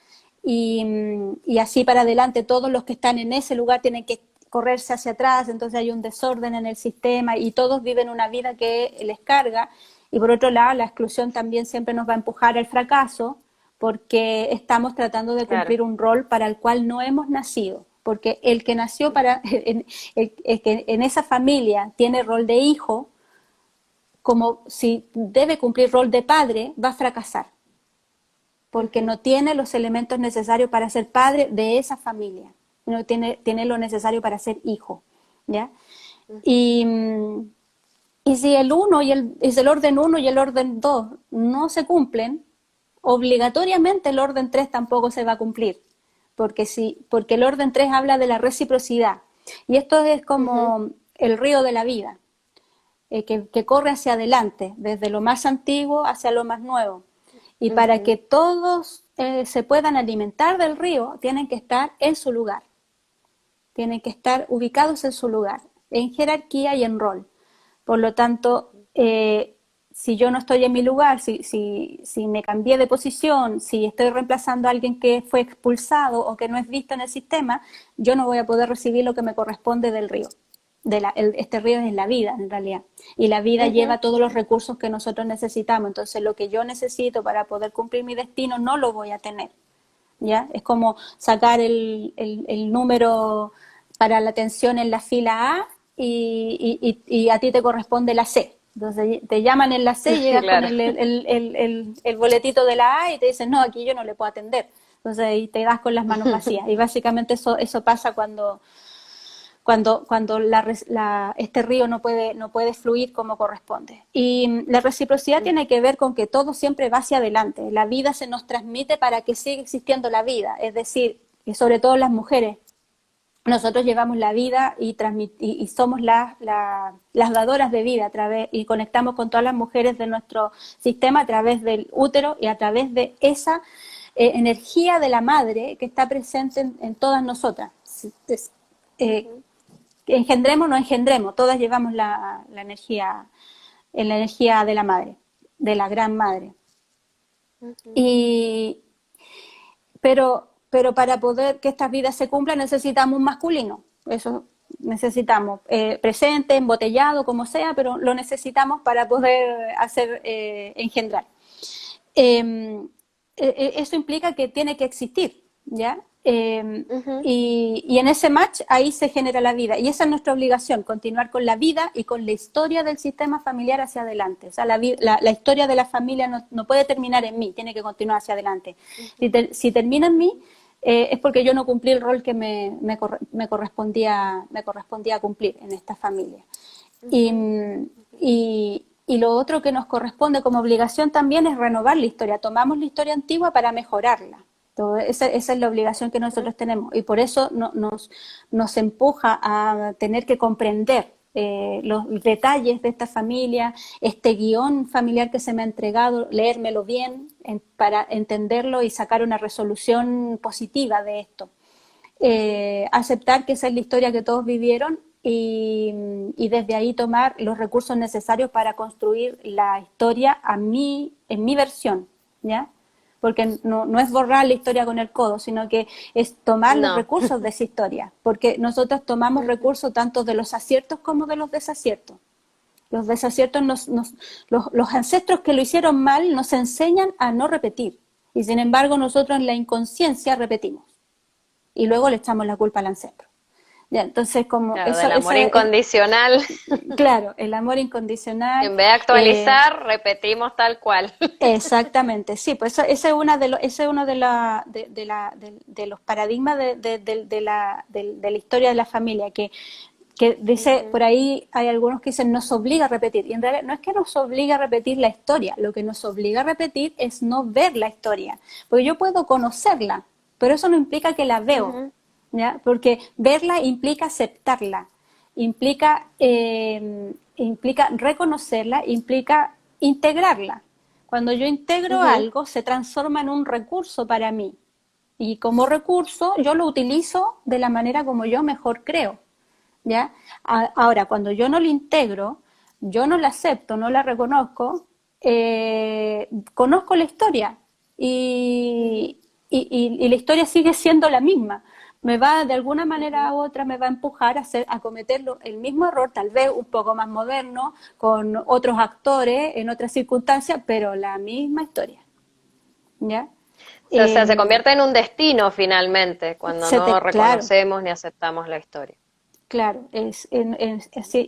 Speaker 2: y así para adelante todos los que están en ese lugar tienen que correrse hacia atrás, entonces hay un desorden en el sistema y todos viven una vida que les carga y por otro lado la exclusión también siempre nos va a empujar al fracaso porque estamos tratando de
Speaker 1: Claro.
Speaker 2: cumplir un rol para el cual no hemos nacido, porque el que nació para, el que en esa familia tiene rol de hijo, como si debe cumplir rol de padre, va a fracasar, porque
Speaker 1: Ujú.
Speaker 2: no tiene los elementos necesarios para ser padre de esa familia, no tiene lo necesario para ser hijo, ¿ya?
Speaker 1: Ujú.
Speaker 2: Y, y si es el orden uno y el orden 2 no se cumplen, obligatoriamente el orden 3 tampoco se va a cumplir, porque el orden 3 habla de la reciprocidad. Y esto es
Speaker 1: Ujú,
Speaker 2: como el río de la vida, que corre hacia adelante, desde lo más antiguo hacia lo más nuevo. Y para que
Speaker 1: ujú.
Speaker 2: todos se puedan alimentar del río, tienen que estar en su lugar, tienen que estar ubicados en su lugar, en jerarquía y en rol. Por lo tanto, si yo no estoy en mi lugar, si me cambié de posición, si estoy reemplazando a alguien que fue expulsado o que no es visto en el sistema, yo no voy a poder recibir lo que me corresponde del río. Este río es la vida, en realidad. Y la vida
Speaker 1: Ujú.
Speaker 2: lleva todos los recursos que nosotros necesitamos. Entonces, lo que yo necesito para poder cumplir mi destino no lo voy a tener. ¿Ya? Es como sacar el número para la atención en la fila A y a ti te corresponde la C. Entonces te llaman en la C, llegas con
Speaker 1: Claro.
Speaker 2: el boletito de la A y te dicen, no, aquí yo no le puedo atender. Entonces ahí te das con las manos vacías. Y básicamente eso pasa cuando este río no puede fluir como corresponde. Y la reciprocidad tiene que ver con que todo siempre va hacia adelante. La vida se nos transmite para que siga existiendo la vida. Es decir, y sobre todo las mujeres, nosotros llevamos la vida y somos las dadoras de vida y conectamos con todas las mujeres de nuestro sistema a través del útero y a través de esa energía de la madre que está presente en todas nosotras. Eh,
Speaker 1: Ujú,
Speaker 2: engendremos o no engendremos, todas llevamos la energía de la madre, de la gran madre.
Speaker 1: ujú.
Speaker 2: Y, pero para poder que estas vidas se cumplan necesitamos un masculino, eso necesitamos, presente, embotellado, como sea, pero lo necesitamos para poder hacer engendrar. Eh, Eso implica que tiene que existir, ¿ya?
Speaker 1: Ujú.
Speaker 2: Y en ese match ahí se genera la vida. Y esa es nuestra obligación, continuar con la vida y con la historia del sistema familiar hacia adelante. O sea, la historia de la familia no puede terminar en mí, tiene que continuar hacia adelante. Si termina en mí, es porque yo no cumplí el rol que me correspondía cumplir en esta familia. Y,
Speaker 1: Ujú,
Speaker 2: y lo otro que nos corresponde como obligación también es renovar la historia. Tomamos la historia antigua para mejorarla. Esa es la obligación que
Speaker 1: ujú,
Speaker 2: nosotros tenemos y por eso nos empuja a tener que comprender los detalles de esta familia, este guión familiar que se me ha entregado, leérmelo bien para entenderlo y sacar una resolución positiva de esto.
Speaker 1: ujú.
Speaker 2: Aceptar que esa es la historia que todos vivieron y desde ahí tomar los recursos necesarios para construir la historia en mi versión, ¿ya? Porque no es borrar la historia con el codo, sino que es tomar los
Speaker 1: No.
Speaker 2: recursos de esa historia, porque nosotros tomamos
Speaker 1: Ujú,
Speaker 2: recursos tanto de los aciertos como de los desaciertos. Los desaciertos, los ancestros que lo hicieron mal nos enseñan a no repetir, y sin embargo nosotros en la inconsciencia repetimos y luego le echamos la culpa al ancestro. Ya, entonces, como
Speaker 1: claro,
Speaker 2: eso,
Speaker 1: del amor incondicional.
Speaker 2: claro, el amor incondicional,
Speaker 1: En vez de
Speaker 2: eh,
Speaker 1: actualizar, repetimos tal cual.
Speaker 2: exactamente, sí, pues ese es ese es uno de los paradigmas de la historia de la familia, que dice,
Speaker 1: Ujú,
Speaker 2: por ahí hay algunos que dicen nos obliga a repetir, y en realidad no es que nos obliga a repetir la historia, lo que nos obliga a repetir es no ver la historia, porque yo puedo conocerla, pero eso no implica que la veo,
Speaker 1: ujú,
Speaker 2: ¿ya? Porque verla implica aceptarla, implica reconocerla, implica integrarla. Cuando yo integro
Speaker 1: ujú.
Speaker 2: algo, se transforma en un recurso para mí. Y como recurso, yo lo utilizo de la manera como yo mejor creo. ¿Ya? Ahora, cuando yo no la integro, yo no la acepto, no la reconozco, conozco la historia
Speaker 1: Ujú.
Speaker 2: y la historia sigue siendo la misma. De alguna manera
Speaker 1: Ujú.
Speaker 2: u otra, me va a empujar a cometer el mismo error, tal vez un poco más moderno, con otros actores, en otras circunstancias, pero la misma historia. ¿Ya?
Speaker 1: O sea, se
Speaker 2: Eh,
Speaker 1: convierte en un destino finalmente, cuando no
Speaker 2: claro,
Speaker 1: reconocemos ni aceptamos la historia.
Speaker 2: claro,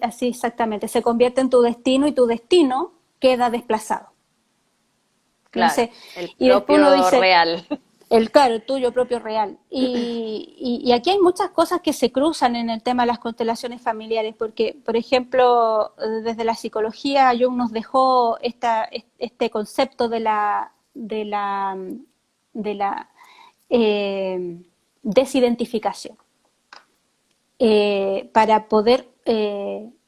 Speaker 2: así exactamente. Se convierte en tu destino y tu destino queda desplazado.
Speaker 1: Claro,
Speaker 2: Entonces,
Speaker 1: el
Speaker 2: y después uno
Speaker 1: propio
Speaker 2: dice,
Speaker 1: real.
Speaker 2: el tuyo propio real. Y aquí hay muchas cosas que se cruzan en el tema de las constelaciones familiares, porque, por ejemplo, desde la psicología Jung nos dejó este concepto de la, de la, desidentificación, para poder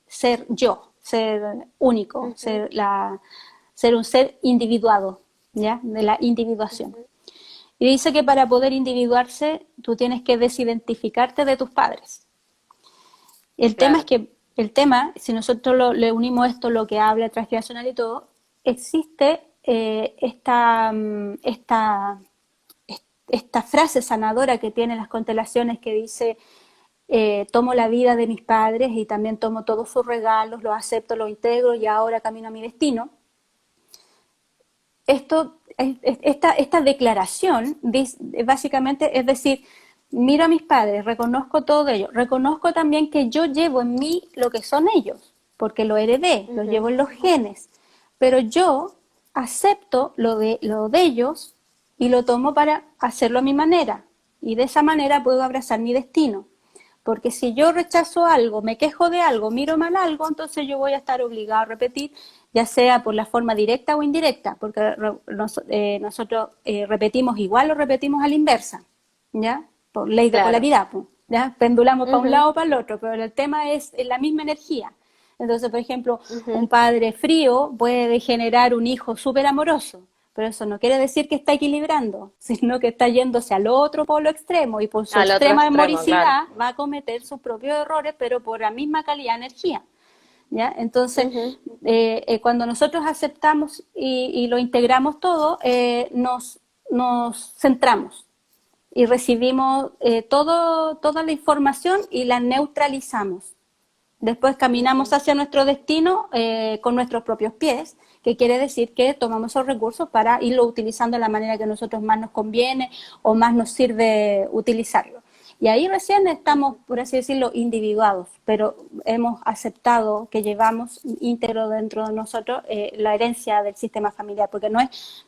Speaker 2: ser yo, ser único,
Speaker 1: Ujú,
Speaker 2: ser un ser individuado, ¿ya? De la individuación.
Speaker 1: ujú.
Speaker 2: Y dice que para poder individuarse tú tienes que desidentificarte de tus padres. El tema es
Speaker 1: Claro,
Speaker 2: que, si nosotros le unimos esto, lo que habla transgeneracional y todo, existe esta frase sanadora que tienen las constelaciones que dice, tomo la vida de mis padres y también tomo todos sus regalos, los acepto, los integro y ahora camino a mi destino. Esta declaración básicamente es decir, miro a mis padres, reconozco todo ello, reconozco también que yo llevo en mí lo que son ellos, porque lo heredé, lo llevo
Speaker 1: ujú,
Speaker 2: en los genes, pero yo acepto lo de ellos y lo tomo para hacerlo a mi manera, y de esa manera puedo abrazar mi destino. Porque si yo rechazo algo, me quejo de algo, miro mal algo, entonces yo voy a estar obligado a repetir, ya sea por la forma directa o indirecta, porque nosotros repetimos igual o repetimos a la inversa, ¿ya? Por ley de
Speaker 1: claro.
Speaker 2: polaridad, pues, ¿ya? Pendulamos para un
Speaker 1: Ujú,
Speaker 2: lado o para el otro, pero el tema es la misma energía. Entonces, por ejemplo, un
Speaker 1: ujú.
Speaker 2: padre frío puede generar un hijo súper amoroso, pero eso no quiere decir que está equilibrando, sino que está yéndose al otro polo extremo y por su
Speaker 1: Al otro
Speaker 2: extrema
Speaker 1: extremo, claro.
Speaker 2: demoricidad va a cometer sus propios errores, pero por la misma calidad de energía. ¿Ya? Entonces,
Speaker 1: Ujú,
Speaker 2: cuando nosotros aceptamos y lo integramos todo, nos centramos y recibimos toda la información y la neutralizamos. Después caminamos
Speaker 1: ujú.
Speaker 2: hacia nuestro destino con nuestros propios pies, que quiere decir que tomamos esos recursos para irlo utilizando de la manera que a nosotros más nos conviene o más nos sirve utilizarlo. Y ahí recién estamos, por así decirlo, individuados, pero hemos aceptado que llevamos íntegro dentro de nosotros la herencia del sistema familiar, porque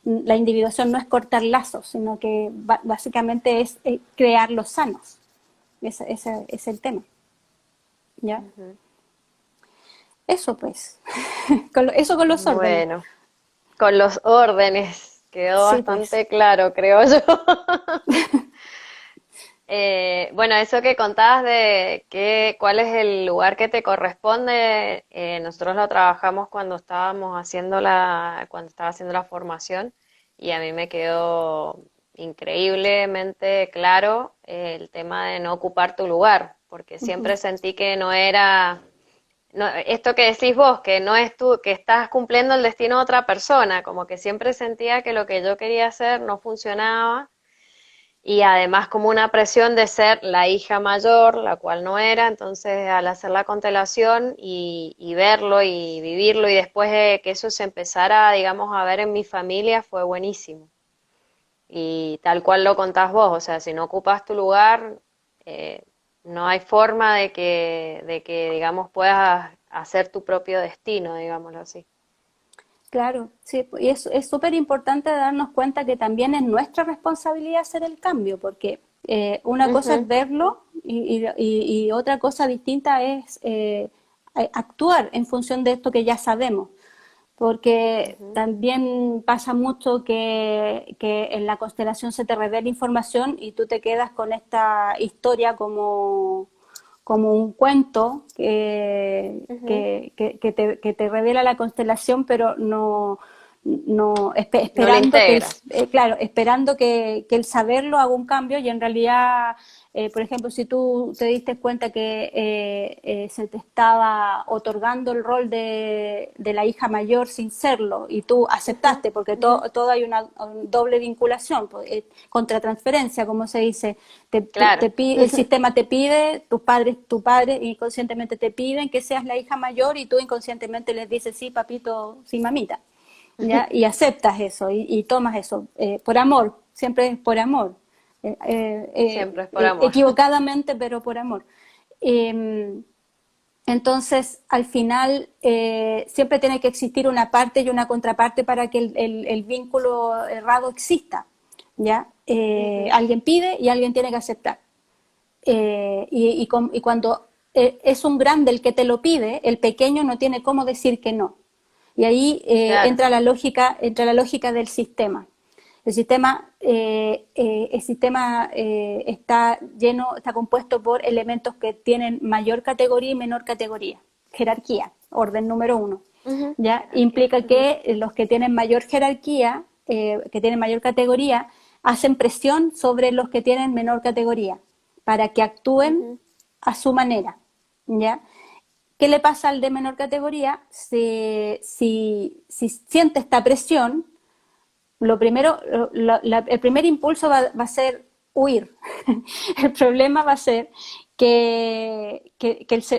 Speaker 2: la individuación no es cortar lazos, sino que básicamente es crearlos sanos. Ese es el tema. ¿Ya?
Speaker 1: Ujú.
Speaker 2: Eso pues, eso con los órdenes.
Speaker 1: Bueno, con los órdenes quedó
Speaker 2: Sí, pues,
Speaker 1: bastante claro, creo yo. Bueno, eso que contabas de cuál es el lugar que te corresponde, nosotros lo trabajamos cuando estaba haciendo la formación, y a mí me quedó increíblemente claro el tema de no ocupar tu lugar, porque
Speaker 2: ujú,
Speaker 1: siempre sentí que no era, no, esto que decís vos, que no es tú, que estás cumpliendo el destino de otra persona, como que siempre sentía que lo que yo quería hacer no funcionaba, y además como una presión de ser la hija mayor, la cual no era. Entonces al hacer la constelación y verlo y vivirlo y después de que eso se empezara, digamos, a ver en mi familia, fue buenísimo. Y tal cual lo contás vos, o sea, si no ocupas tu lugar, eh, no hay forma de que, digamos, puedas hacer tu propio destino, digámoslo así.
Speaker 2: claro, sí, y es súper importante darnos cuenta que también es nuestra responsabilidad hacer el cambio, porque una cosa es
Speaker 1: Ujú,
Speaker 2: verlo y otra cosa distinta es actuar en función de esto que ya sabemos. Porque
Speaker 1: ujú.
Speaker 2: también pasa mucho que en la constelación se te revela información y tú te quedas con esta historia como un cuento
Speaker 1: Ujú.
Speaker 2: que te revela la constelación, pero
Speaker 1: No lo
Speaker 2: esperando
Speaker 1: integras.
Speaker 2: claro, esperando que el saberlo haga un cambio y en realidad, por ejemplo, si tú te diste cuenta que se te estaba otorgando el rol de la hija mayor sin serlo y tú
Speaker 1: Ujú,
Speaker 2: aceptaste, porque
Speaker 1: ujú.
Speaker 2: todo hay una doble vinculación, pues, contratransferencia, como se dice,
Speaker 1: Claro.
Speaker 2: el sistema te pide, tu padre inconscientemente te piden que seas la hija mayor y tú inconscientemente les dices sí, papito, sí, mamita. ¿Ya? Y aceptas eso y tomas eso por amor, siempre es por amor,
Speaker 1: Siempre es por amor.
Speaker 2: equivocadamente, pero por amor. Eh, entonces, al final, siempre tiene que existir una parte y una contraparte para que el vínculo errado exista. ¿Ya?
Speaker 1: Ujú.
Speaker 2: Alguien pide y alguien tiene que aceptar. Y cuando es un grande el que te lo pide, el pequeño no tiene cómo decir que no. Y ahí
Speaker 1: Claro.
Speaker 2: entra la lógica del sistema. Está lleno, está compuesto por elementos que tienen mayor categoría y menor categoría. Jerarquía, orden número uno.
Speaker 1: Ujú.
Speaker 2: ¿Ya?
Speaker 1: Jerarquía.
Speaker 2: Implica
Speaker 1: Ujú.
Speaker 2: que los que tienen mayor jerarquía, que tienen mayor categoría, hacen presión sobre los que tienen menor categoría para que actúen
Speaker 1: Ujú.
Speaker 2: a su manera. ¿Ya? ¿Qué le pasa al de menor categoría? Si siente esta presión, lo primero, el primer impulso va a ser huir. El problema va a ser que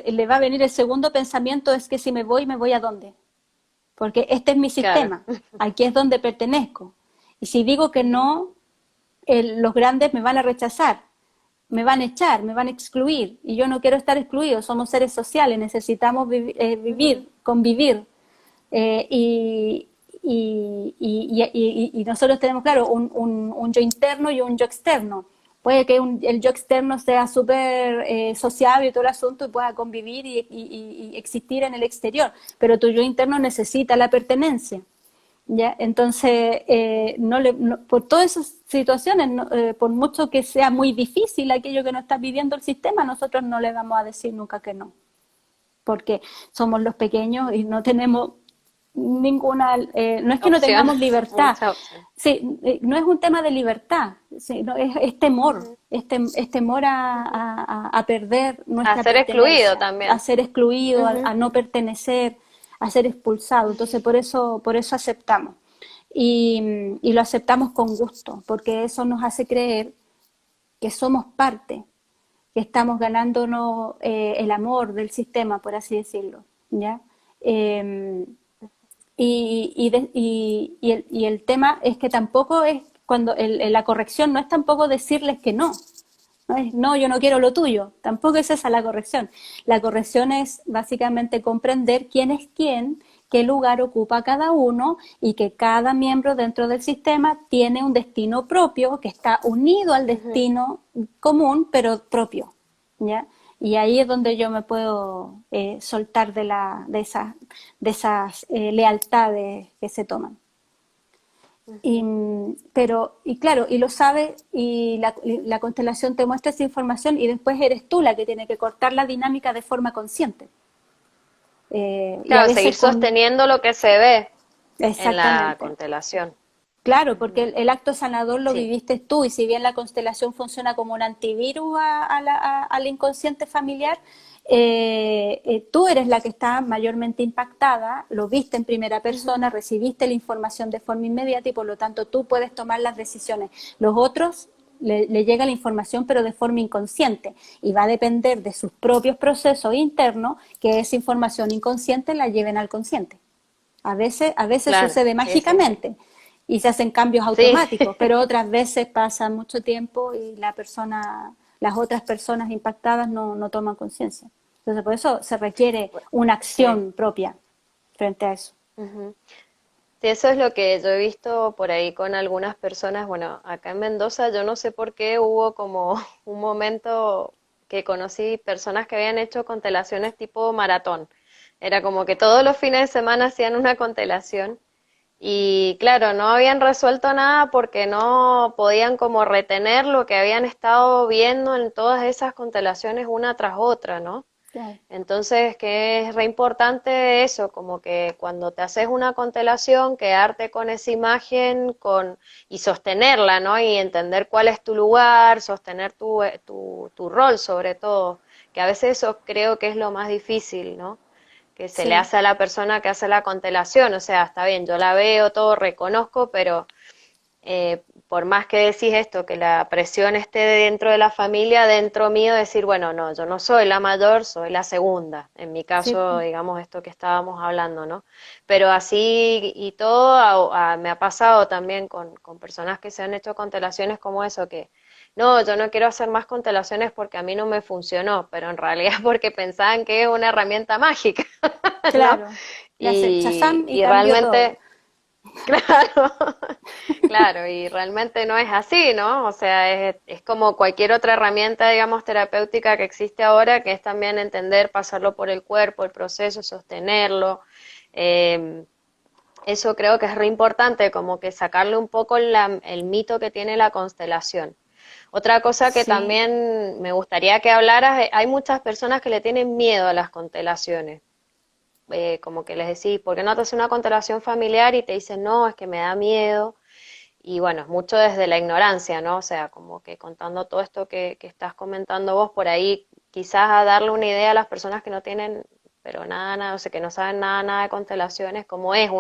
Speaker 2: le va a venir el segundo pensamiento, es que si me voy a dónde, porque este es mi
Speaker 1: Claro.
Speaker 2: sistema, aquí es donde pertenezco. Y si digo que
Speaker 1: Ujú.
Speaker 2: no, los grandes me van a rechazar, me van a echar, me van a excluir, y yo no quiero estar excluido, somos seres sociales, necesitamos
Speaker 1: Ujú.
Speaker 2: vivir, convivir. Eh, y, y nosotros tenemos, claro, un yo interno y un yo externo. Puede que el yo externo sea súper sociable y todo el asunto y pueda convivir y existir en el exterior, pero tu yo interno necesita la pertenencia. ¿Ya? Entonces, por todas esas situaciones, por mucho que sea muy difícil aquello que nos está pidiendo el sistema, nosotros no le vamos a decir nunca que no, porque somos los pequeños y no tenemos ninguna, no es que no
Speaker 1: Opción.
Speaker 2: tengamos libertad,
Speaker 1: Mucha opción.
Speaker 2: sí, no es un tema de libertad, sí, no, es temor,
Speaker 1: Ujú.
Speaker 2: es temor
Speaker 1: Ujú.
Speaker 2: a perder
Speaker 1: A
Speaker 2: nuestra
Speaker 1: ser excluido
Speaker 2: pertenencia, a
Speaker 1: también.
Speaker 2: ser excluido,
Speaker 1: Ujú.
Speaker 2: a no pertenecer, a ser expulsado. Entonces, por eso aceptamos. Y lo aceptamos con gusto, porque eso nos hace creer que somos parte, que estamos ganándonos el amor del sistema, por así decirlo, ¿ya? Eh, y el tema es que tampoco es, cuando la corrección no es tampoco decirles que no, no es, no, yo no quiero lo tuyo, tampoco es esa la corrección. La corrección es básicamente comprender quién es quién, qué lugar ocupa cada uno y que cada miembro dentro del sistema tiene un destino propio que está unido al
Speaker 1: Ujú.
Speaker 2: destino común, pero propio, ¿ya? Y ahí es donde yo me puedo soltar de esas lealtades que se toman. Y,
Speaker 1: Ujú.
Speaker 2: y claro, y lo sabe y la constelación te muestra esa información y después eres tú la que tiene que cortar la dinámica de forma consciente. Y a
Speaker 1: Claro,
Speaker 2: veces
Speaker 1: seguir
Speaker 2: con...
Speaker 1: sosteniendo lo que se ve en la
Speaker 2: Exactamente.
Speaker 1: constelación.
Speaker 2: Claro, porque
Speaker 1: Ujú.
Speaker 2: el acto sanador lo
Speaker 1: Sí.
Speaker 2: viviste tú y si bien la constelación funciona como un antivirus al inconsciente familiar, tú eres la que está mayormente impactada, lo viste en primera
Speaker 1: Ujú.
Speaker 2: persona, recibiste la información de forma inmediata y por lo tanto tú puedes tomar las decisiones. Los otros le llega la información pero de forma inconsciente y va a depender de sus propios procesos internos que esa información inconsciente la lleven al consciente. A veces
Speaker 1: Claro,
Speaker 2: sucede
Speaker 1: sí, sí, sí.
Speaker 2: mágicamente y se hacen cambios
Speaker 1: Sí.
Speaker 2: automáticos, pero otras veces pasa mucho tiempo y las otras personas impactadas no toman conciencia. Entonces, por eso se requiere una
Speaker 1: Sí.
Speaker 2: acción propia frente a eso.
Speaker 1: Ujú. Sí, eso es lo que yo he visto por ahí con algunas personas. Bueno, acá en Mendoza yo no sé por qué hubo como un momento que conocí personas que habían hecho constelaciones tipo maratón. Era como que todos los fines de semana hacían una constelación y claro, no habían resuelto nada porque no podían como retener lo que habían estado viendo en todas esas constelaciones una tras otra, ¿no?
Speaker 2: Claro.
Speaker 1: Entonces, que es re importante eso, como que cuando te haces una constelación, quedarte con esa imagen y sostenerla, ¿no? Y entender cuál es tu lugar, sostener tu rol sobre todo, que a veces eso creo que es lo más difícil, ¿no? Que se le
Speaker 2: Sí,
Speaker 1: hace a la persona que hace la constelación, o sea, está bien, yo la veo, todo reconozco, pero por más que decís esto, que la presión esté dentro de la familia, dentro mío, decir, bueno, no, yo no soy la mayor, soy la segunda. En mi
Speaker 2: sí,
Speaker 1: caso, digamos, esto que estábamos hablando, ¿no? Pero así y todo, me ha pasado también con personas que se han hecho constelaciones como eso, que no, yo no quiero hacer más constelaciones porque a mí no me funcionó, pero en realidad porque pensaban que es una herramienta mágica, ¿no?
Speaker 2: claro. Le hace chazam y
Speaker 1: Y
Speaker 2: cambió todo.
Speaker 1: realmente, claro, claro, y realmente no es así, ¿no? O sea, es como cualquier otra herramienta, digamos, terapéutica que existe ahora, que es también entender, pasarlo por el cuerpo, el proceso, sostenerlo, eh, Eso creo que es re importante, como que sacarle un poco el mito que tiene la constelación. Otra cosa que
Speaker 2: Sí,
Speaker 1: también me gustaría que hablaras, hay muchas personas que le tienen miedo a las constelaciones. Como que les decís, ¿por qué no te haces una constelación familiar? Y te dicen, no, es que me da miedo. Y bueno, es mucho desde la ignorancia, ¿no? O sea, como que contando todo esto que estás comentando vos por ahí, quizás a darle una idea a las personas que no tienen, pero nada, nada, o sea, que no saben nada, nada de constelaciones, cómo es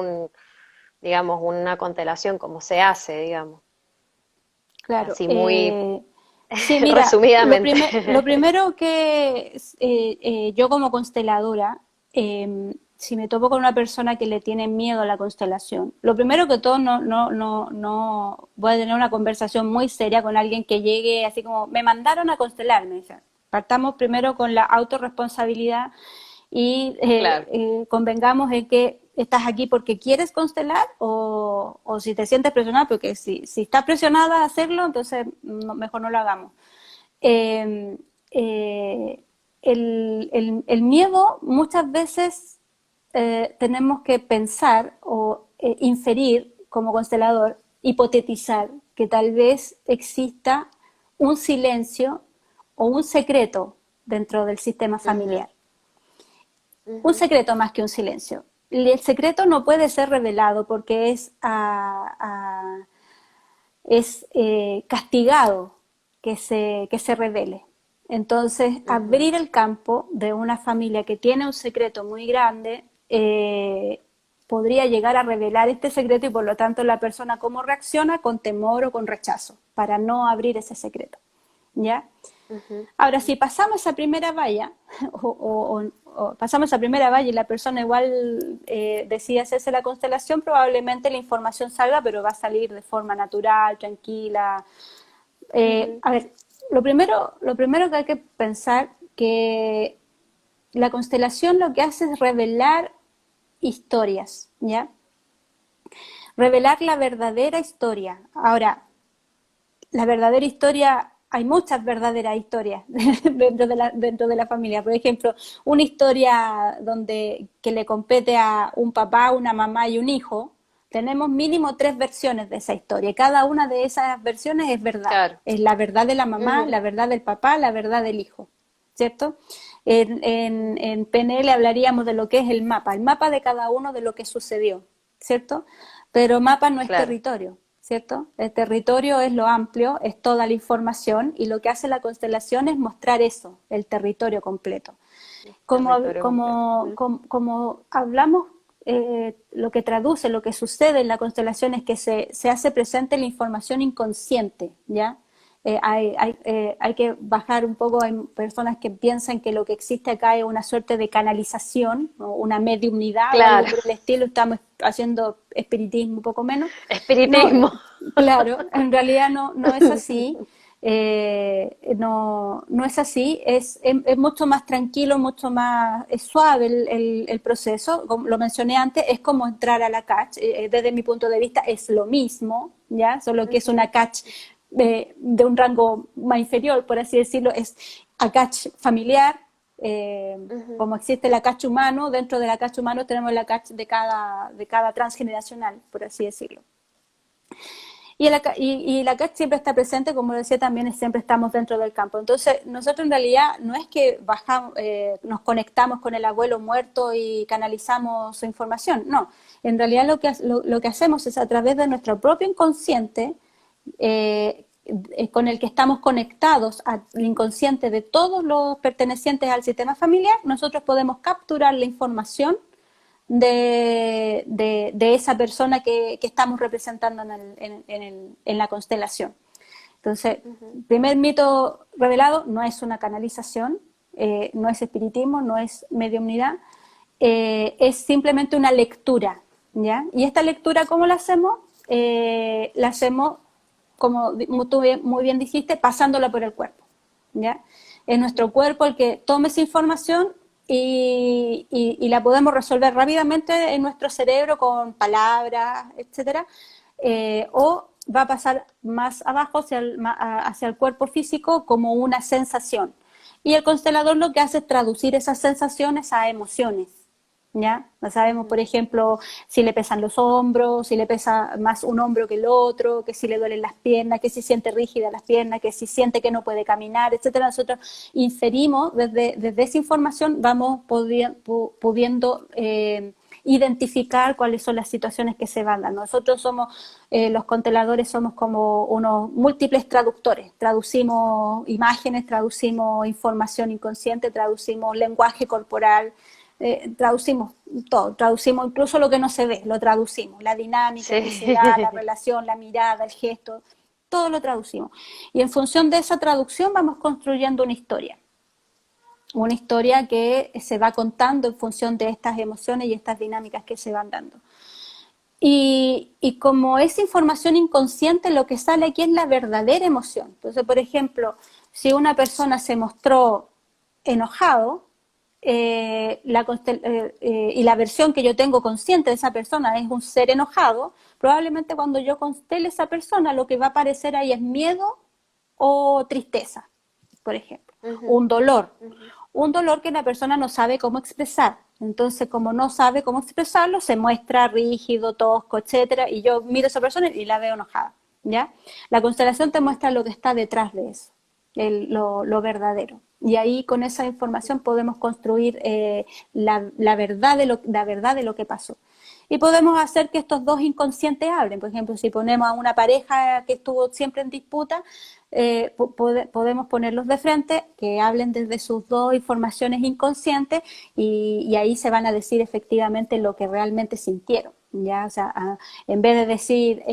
Speaker 1: digamos, una constelación, cómo se hace, digamos,
Speaker 2: claro.
Speaker 1: así muy
Speaker 2: Sí, mira,
Speaker 1: resumidamente.
Speaker 2: lo primero que yo como consteladora, si me topo con una persona que le tiene miedo a la constelación, lo primero que todo no voy a tener una conversación muy seria con alguien que llegue así como, me mandaron a constelarme. O sea, partamos primero con la autorresponsabilidad y
Speaker 1: Claro,
Speaker 2: convengamos en que estás aquí porque quieres constelar o si te sientes presionada, porque si estás presionada a hacerlo, entonces mejor no lo hagamos. Eh, eh, el miedo muchas veces tenemos que pensar o inferir como constelador, hipotetizar que tal vez exista un silencio o un secreto dentro del sistema
Speaker 1: ujú,
Speaker 2: familiar. Un
Speaker 1: ujú,
Speaker 2: secreto más que un silencio. Y el secreto no puede ser revelado porque es castigado que se revele. Entonces,
Speaker 1: ujú.
Speaker 2: abrir el campo de una familia que tiene un secreto muy grande podría llegar a revelar este secreto y por lo tanto la persona cómo reacciona con temor o con rechazo para no abrir ese secreto. ¿Ya?
Speaker 1: Ujú,
Speaker 2: Ahora, si pasamos esa primera valla, o pasamos esa primera valla y la persona igual decide hacerse la constelación, probablemente la información salga, pero va a salir de forma natural, tranquila.
Speaker 1: ujú,
Speaker 2: A ver, lo primero que hay que pensar que la constelación lo que hace es revelar historias, ¿ya? Revelar la verdadera historia. Ahora, la verdadera historia, hay muchas verdaderas historias dentro de la familia. Por ejemplo, una historia donde que le compete a un papá, una mamá y un hijo, tenemos mínimo tres versiones de esa historia. Y cada una de esas versiones es verdad.
Speaker 1: claro,
Speaker 2: Es la verdad de la mamá,
Speaker 1: ujú,
Speaker 2: la verdad del papá, la verdad del hijo. ¿Cierto? En PNL hablaríamos de lo que es el mapa de cada uno de lo que sucedió, ¿cierto? Pero mapa no es
Speaker 1: claro,
Speaker 2: territorio, ¿cierto? El territorio es lo amplio, es toda la información y lo que hace la constelación es mostrar eso, el territorio completo.
Speaker 1: territorio completo. Ujú,
Speaker 2: Como hablamos, lo que traduce, lo que sucede en la constelación es que se hace presente la información inconsciente, ¿ya? Hay que bajar un poco, hay personas que piensan que lo que existe acá es una suerte de canalización, o una mediumnidad o algo
Speaker 1: claro,
Speaker 2: por el estilo, estamos haciendo espiritismo un poco menos. No,
Speaker 1: espiritismo.
Speaker 2: claro, en realidad no es así. No es así, es mucho más tranquilo, mucho más es suave el proceso, como lo mencioné antes, es como entrar a la catch, desde mi punto de vista es lo mismo, ¿ya? Solo que es
Speaker 1: Ujú,
Speaker 2: una catch de un rango más inferior, por así decirlo, es a catch familiar,
Speaker 1: ujú,
Speaker 2: como existe la catch humano, dentro de la catch humano tenemos la catch de cada transgeneracional, por así decirlo. Y la CAC siempre está presente, como decía también, siempre estamos dentro del campo. Entonces, nosotros en realidad no es que bajamos, nos conectamos con el abuelo muerto y canalizamos su información, no. En realidad lo que hacemos es a través de nuestro propio inconsciente, con el que estamos conectados al inconsciente de todos los pertenecientes al sistema familiar, nosotros podemos capturar la información de esa persona que estamos representando en la constelación. Entonces,
Speaker 1: ujú,
Speaker 2: primer mito revelado, no es una canalización, no es espiritismo, no es mediumnidad, es simplemente una lectura, ¿ya? Y esta lectura, ¿cómo la hacemos? La hacemos, como tú muy bien dijiste, pasándola por el cuerpo, ¿ya? Es nuestro cuerpo el que toma esa información y la podemos resolver rápidamente en nuestro cerebro con palabras, etcétera, o va a pasar más abajo hacia el cuerpo físico como una sensación. Y el constelador lo que hace es traducir esas sensaciones a emociones, ¿ya? No sabemos, por ejemplo, si le pesan los hombros, si le pesa más un hombro que el otro, que si le duelen las piernas, que si siente rígida las piernas, que si siente que no puede caminar, etcétera. Nosotros inferimos, desde esa información vamos pudiendo identificar cuáles son las situaciones que se van dando. Nosotros somos, los consteladores somos como unos múltiples traductores, traducimos imágenes, traducimos información inconsciente, traducimos lenguaje corporal, traducimos todo, traducimos incluso lo que no se ve, lo traducimos, la dinámica que se da, la
Speaker 1: Sí.
Speaker 2: relación, la mirada, el gesto, todo lo traducimos. Y en función de esa traducción vamos construyendo una historia que se va contando en función de estas emociones y estas dinámicas que se van dando. Y como es información inconsciente, lo que sale aquí es la verdadera emoción. Entonces, por ejemplo, si una persona se mostró enojado, y la versión que yo tengo consciente de esa persona es un ser enojado, probablemente cuando yo constele a esa persona lo que va a aparecer ahí es miedo o tristeza, por ejemplo,
Speaker 1: Ujú,
Speaker 2: un dolor,
Speaker 1: ujú.
Speaker 2: un dolor que la persona no sabe cómo expresar. Entonces, como no sabe cómo expresarlo, se muestra rígido, tosco, etcétera, y yo miro a esa persona y la veo enojada, ¿ya? La constelación te muestra lo que está detrás de eso, lo verdadero. Y ahí con esa información podemos construir la verdad la verdad de lo que pasó. Y podemos hacer que estos dos inconscientes hablen. Por ejemplo, si ponemos a una pareja que estuvo siempre en disputa, podemos ponerlos de frente, que hablen desde sus dos informaciones inconscientes y ahí se van a decir efectivamente lo que realmente sintieron. ¿Ya? O sea, en vez de decir,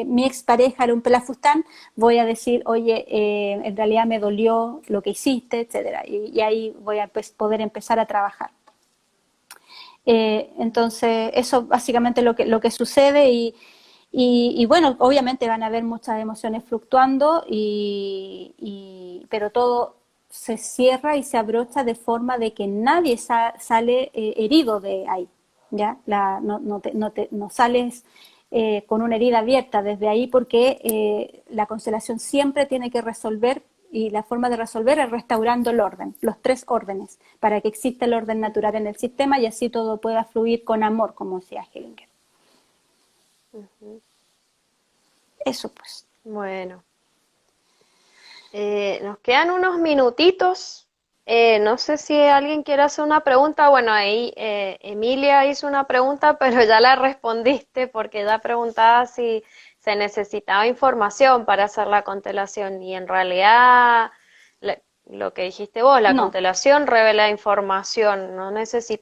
Speaker 2: mi expareja era un pelafustán, voy a decir, oye, en realidad me dolió lo que hiciste, etcétera. Y ahí voy a poder empezar a trabajar. Entonces, eso básicamente lo que sucede y bueno, obviamente van a haber muchas emociones fluctuando, pero todo se cierra y se abrocha de forma de que nadie sale herido de ahí, ¿ya? No sales con una herida abierta desde ahí porque la constelación siempre tiene que resolver y la forma de resolver es restaurando el orden, los tres órdenes, para que exista el orden natural en el sistema y así todo pueda fluir con amor, como decía Hellinger.
Speaker 1: Ujú.
Speaker 2: Eso pues.
Speaker 1: Bueno, nos quedan unos minutitos. No sé si alguien quiere hacer una pregunta. Bueno, ahí Emilia hizo una pregunta, pero ya la respondiste porque ella preguntaba si se necesitaba información para hacer la constelación y en realidad lo que dijiste vos, la
Speaker 2: No.
Speaker 1: constelación revela información. No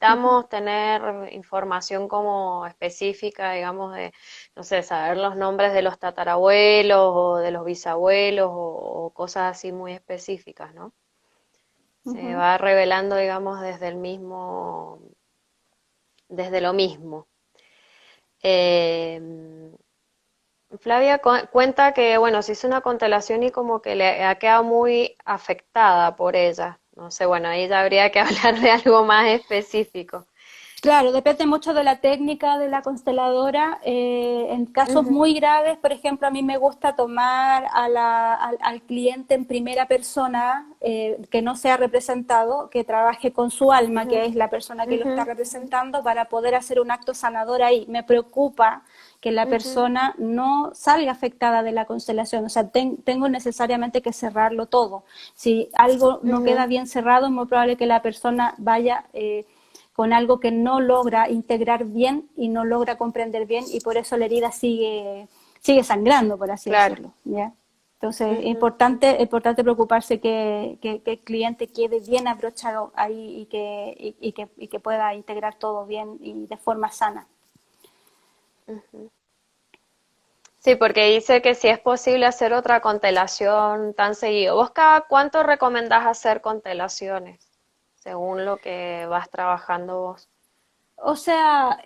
Speaker 2: Uh -huh.
Speaker 1: necesitamos tener información como específica, digamos, de no sé, saber los nombres de los tatarabuelos o de los bisabuelos o cosas así muy específicas, ¿no?
Speaker 2: Uh
Speaker 1: Se
Speaker 2: -huh.
Speaker 1: va revelando, digamos, desde lo mismo. Eh, Flavia cuenta que, bueno, se hizo una constelación y como que le ha quedado muy afectada por ella. No sé, bueno, ahí ya habría que hablar de algo más específico.
Speaker 2: Claro, depende mucho de la técnica de la consteladora. En casos
Speaker 1: Ujú,
Speaker 2: muy graves, por ejemplo, a mí me gusta tomar al cliente en primera persona, que no sea representado, que trabaje con su alma,
Speaker 1: ujú,
Speaker 2: que es la persona que lo
Speaker 1: ujú,
Speaker 2: está representando, para poder hacer un acto sanador ahí. Me preocupa que la
Speaker 1: ujú,
Speaker 2: persona no salga afectada de la constelación, o sea, tengo necesariamente que cerrarlo todo. Si algo no queda
Speaker 1: ujú,
Speaker 2: bien cerrado, es muy probable que la persona vaya con algo que no logra integrar bien y no logra comprender bien y por eso la herida sigue sangrando, por así
Speaker 1: claro.
Speaker 2: decirlo, ¿ya? Entonces, es
Speaker 1: Ujú,
Speaker 2: importante preocuparse que el cliente quede bien abrochado ahí y que pueda integrar todo bien y de forma sana.
Speaker 1: ujú. Sí, porque dice que si es posible hacer otra constelación tan seguido. ¿Vos cada cuánto recomendás hacer constelaciones? Según lo que vas trabajando vos.
Speaker 2: O sea,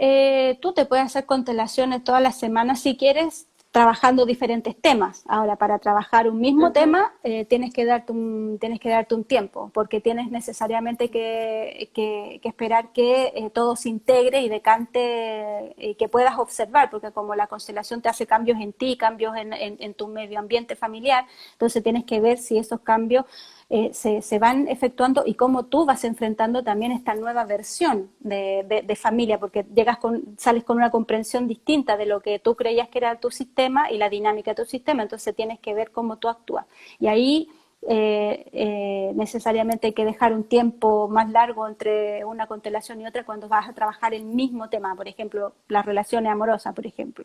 Speaker 2: tú te puedes hacer constelaciones todas las semanas si quieres, trabajando diferentes temas. Ahora, para trabajar un mismo
Speaker 1: Ujú,
Speaker 2: tema, tienes que darte un tiempo, porque tienes necesariamente que esperar que todo se integre y decante y que puedas observar, porque como la constelación te hace cambios en ti, cambios en tu medio ambiente familiar, entonces tienes que ver si esos cambios se van efectuando y cómo tú vas enfrentando también esta nueva versión de familia, porque sales con una comprensión distinta de lo que tú creías que era tu sistema y la dinámica de tu sistema, entonces tienes que ver cómo tú actúas. Y ahí necesariamente hay que dejar un tiempo más largo entre una constelación y otra cuando vas a trabajar el mismo tema, por ejemplo, las relaciones amorosas, por ejemplo.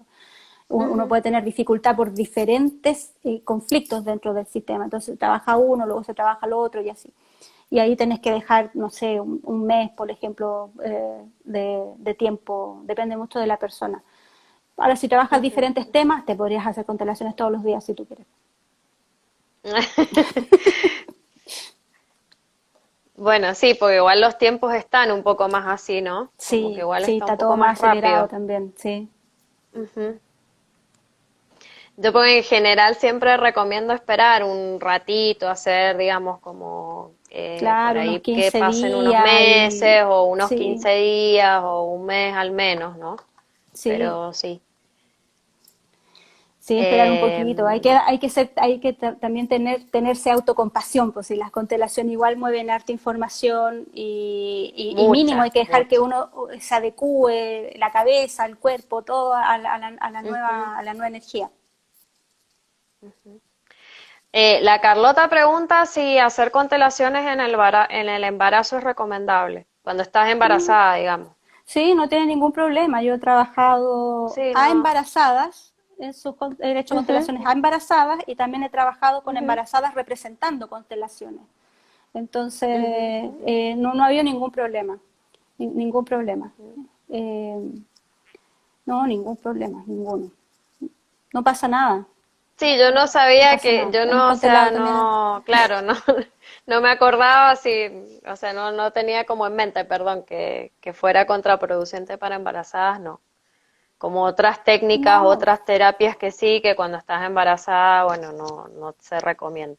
Speaker 2: Uno
Speaker 1: Ujú.
Speaker 2: puede tener dificultad por diferentes conflictos dentro del sistema. Entonces trabaja uno, luego se trabaja el otro y así. Y ahí tenés que dejar, no sé, un mes, por ejemplo, de tiempo. Depende mucho de la persona. Ahora, si trabajas
Speaker 1: Ujú.
Speaker 2: diferentes temas, te podrías hacer constelaciones todos los días si tú quieres.
Speaker 1: Bueno, sí, porque igual los tiempos están un poco más así, ¿no? Como que
Speaker 2: Sí,
Speaker 1: igual
Speaker 2: sí,
Speaker 1: está un
Speaker 2: está todo
Speaker 1: poco
Speaker 2: más
Speaker 1: más
Speaker 2: acelerado
Speaker 1: rápido.
Speaker 2: también, sí.
Speaker 1: Ujú. Yo porque en general siempre recomiendo esperar un ratito, hacer, digamos, como por
Speaker 2: Claro, unos
Speaker 1: ahí que
Speaker 2: 15
Speaker 1: pasen unos
Speaker 2: días y
Speaker 1: meses o unos
Speaker 2: sí,
Speaker 1: 15 días o un mes al menos, ¿no?
Speaker 2: sí.
Speaker 1: Pero sí.
Speaker 2: Sí, esperar un poquito.
Speaker 1: Em,
Speaker 2: También tenerse autocompasión, pues si las constelaciones igual mueven harta información y mínimo hay
Speaker 1: mucha,
Speaker 2: que dejar que
Speaker 1: mucha.
Speaker 2: uno se adecue la cabeza, el cuerpo, todo
Speaker 1: Ujú.
Speaker 2: a la nueva energía.
Speaker 1: La Carlota pregunta si hacer constelaciones en en el embarazo es recomendable, cuando estás
Speaker 2: Sí,
Speaker 1: embarazada, digamos.
Speaker 2: sí, no tiene ningún problema. Yo he trabajado
Speaker 1: Sí,
Speaker 2: a
Speaker 1: no.
Speaker 2: embarazadas, he hecho
Speaker 1: Ujú,
Speaker 2: constelaciones a embarazadas y también he trabajado con
Speaker 1: ujú,
Speaker 2: embarazadas representando constelaciones. Entonces,
Speaker 1: ujú, ujú,
Speaker 2: no ha habido ningún problema, ningún problema.
Speaker 1: ujú.
Speaker 2: Eh, no, ningún problema, ninguno. No pasa nada,
Speaker 1: Sí, yo no
Speaker 2: no
Speaker 1: sabía
Speaker 2: pasa
Speaker 1: que,
Speaker 2: nada.
Speaker 1: yo
Speaker 2: Hemos
Speaker 1: no, o
Speaker 2: constelado
Speaker 1: sea,
Speaker 2: también.
Speaker 1: no, claro, no, no me acordaba si, o sea, no tenía como en mente, perdón, que fuera contraproducente para embarazadas, no. Como otras técnicas,
Speaker 2: No,
Speaker 1: otras terapias que sí, que cuando estás embarazada, bueno, no se recomienda.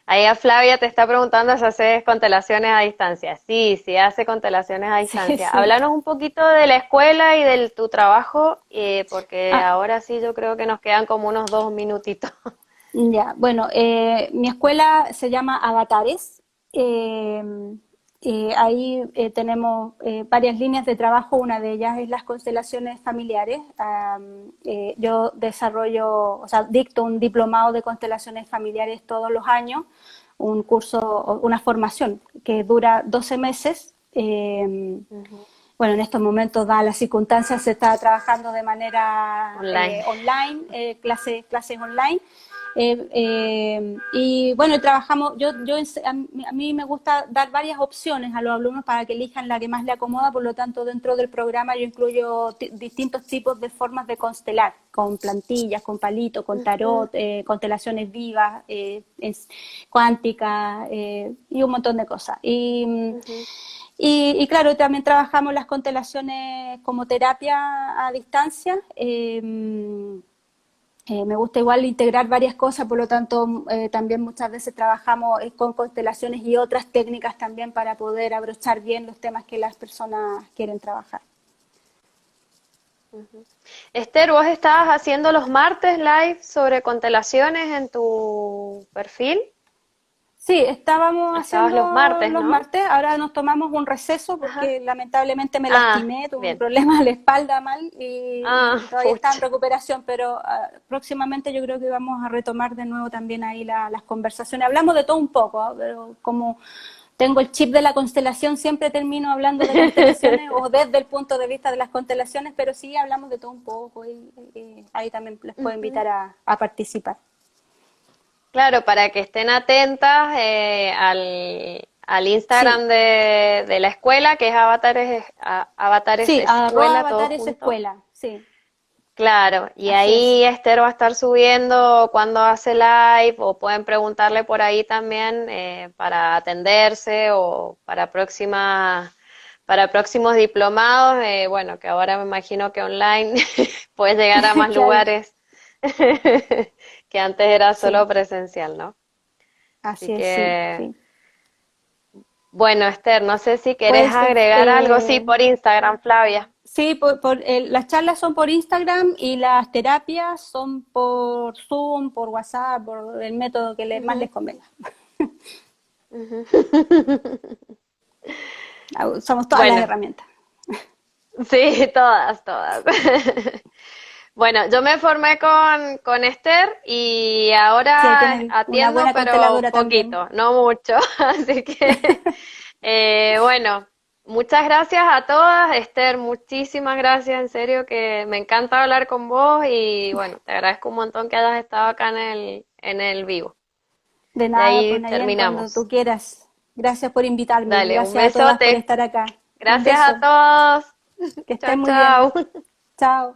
Speaker 1: Ahí a Flavia te está preguntando si haces constelaciones a distancia. Sí, sí hace constelaciones a
Speaker 2: sí,
Speaker 1: distancia.
Speaker 2: sí.
Speaker 1: Háblanos un poquito de la escuela y de tu trabajo, porque
Speaker 2: Ah,
Speaker 1: ahora sí yo creo que nos quedan como unos 2 minutitos.
Speaker 2: ya, bueno, mi escuela se llama Avatares. eh, Ahí tenemos varias líneas de trabajo. Una de ellas es las constelaciones familiares. Yo desarrollo, o sea, dicto un diplomado de constelaciones familiares todos los años, un curso, una formación que dura 12 meses.
Speaker 1: Ujú.
Speaker 2: Bueno, en estos momentos, dadas las circunstancias, se está trabajando de manera
Speaker 1: Online.
Speaker 2: online, clases online. Y bueno, trabajamos, a mí me gusta dar varias opciones a los alumnos para que elijan la que más le acomoda, por lo tanto dentro del programa yo incluyo distintos tipos de formas de constelar, con plantillas, con palitos, con
Speaker 1: Ujú,
Speaker 2: tarot, constelaciones vivas, cuánticas y un montón de cosas.
Speaker 1: ujú.
Speaker 2: Y claro, también trabajamos las constelaciones como terapia a distancia. Me gusta igual integrar varias cosas, por lo tanto, también muchas veces trabajamos con constelaciones y otras técnicas también para poder abrochar bien los temas que las personas quieren trabajar.
Speaker 1: Esther, vos estabas haciendo los martes live sobre constelaciones en tu perfil.
Speaker 2: Sí, estábamos
Speaker 1: Estabas los
Speaker 2: haciendo
Speaker 1: martes,
Speaker 2: los
Speaker 1: ¿no?
Speaker 2: martes, ahora nos tomamos un receso
Speaker 1: Ajá.
Speaker 2: porque lamentablemente me
Speaker 1: Ah,
Speaker 2: lastimé, tuve un
Speaker 1: bien.
Speaker 2: problema de la espalda mal
Speaker 1: Ah,
Speaker 2: y todavía está en
Speaker 1: pucha.
Speaker 2: recuperación, pero próximamente yo creo que vamos a retomar de nuevo también ahí las conversaciones. Hablamos de todo un poco, pero como tengo el chip de la constelación, siempre termino hablando de constelaciones o desde el punto de vista de las constelaciones, pero sí hablamos de todo un poco y ahí también les puedo
Speaker 1: Ujú.
Speaker 2: invitar a participar.
Speaker 1: Claro, para que estén atentas al
Speaker 2: Sí,
Speaker 1: Instagram de la escuela, que es Avatares
Speaker 2: sí, arroba
Speaker 1: Escuela, todo
Speaker 2: avatares
Speaker 1: junto.
Speaker 2: escuela, sí.
Speaker 1: Claro, y
Speaker 2: Así es.
Speaker 1: ahí Esther va a estar subiendo cuando hace live o pueden preguntarle por ahí también para atenderse o para próximos diplomados. Bueno, que ahora me imagino que online puedes llegar a más
Speaker 2: Claro,
Speaker 1: lugares que antes era
Speaker 2: sí,
Speaker 1: solo presencial, ¿no? Así
Speaker 2: así es, sí,
Speaker 1: que,
Speaker 2: sí.
Speaker 1: bueno, Esther, no sé si querés
Speaker 2: Pues
Speaker 1: agregar algo, sí, por Instagram, Flavia.
Speaker 2: sí, las charlas son por Instagram y las terapias son por Zoom, por WhatsApp, por el método que más les
Speaker 1: Ujú.
Speaker 2: convenga.
Speaker 1: Ujú.
Speaker 2: Usamos todas las
Speaker 1: Bueno,
Speaker 2: herramientas.
Speaker 1: sí, todas, todas. Bueno, yo me formé con Esther y
Speaker 2: Sí, ahí
Speaker 1: ahora
Speaker 2: tienes una
Speaker 1: atiendo,
Speaker 2: buena
Speaker 1: pero
Speaker 2: consteladora también.
Speaker 1: poquito, no mucho. Así que, bueno, muchas gracias a todas. Esther, muchísimas gracias, en serio, que me encanta hablar con vos y bueno, te agradezco un montón que hayas estado acá en el vivo.
Speaker 2: De
Speaker 1: Y
Speaker 2: nada, pues
Speaker 1: ahí
Speaker 2: Nayen, cuando tú
Speaker 1: terminamos.
Speaker 2: quieras. Gracias por invitarme.
Speaker 1: Dale, un
Speaker 2: Gracias a todas por
Speaker 1: besote.
Speaker 2: estar acá. Un
Speaker 1: Gracias a
Speaker 2: beso.
Speaker 1: todos.
Speaker 2: Que
Speaker 1: Chao,
Speaker 2: estén muy bien.
Speaker 1: chao.
Speaker 2: Chao.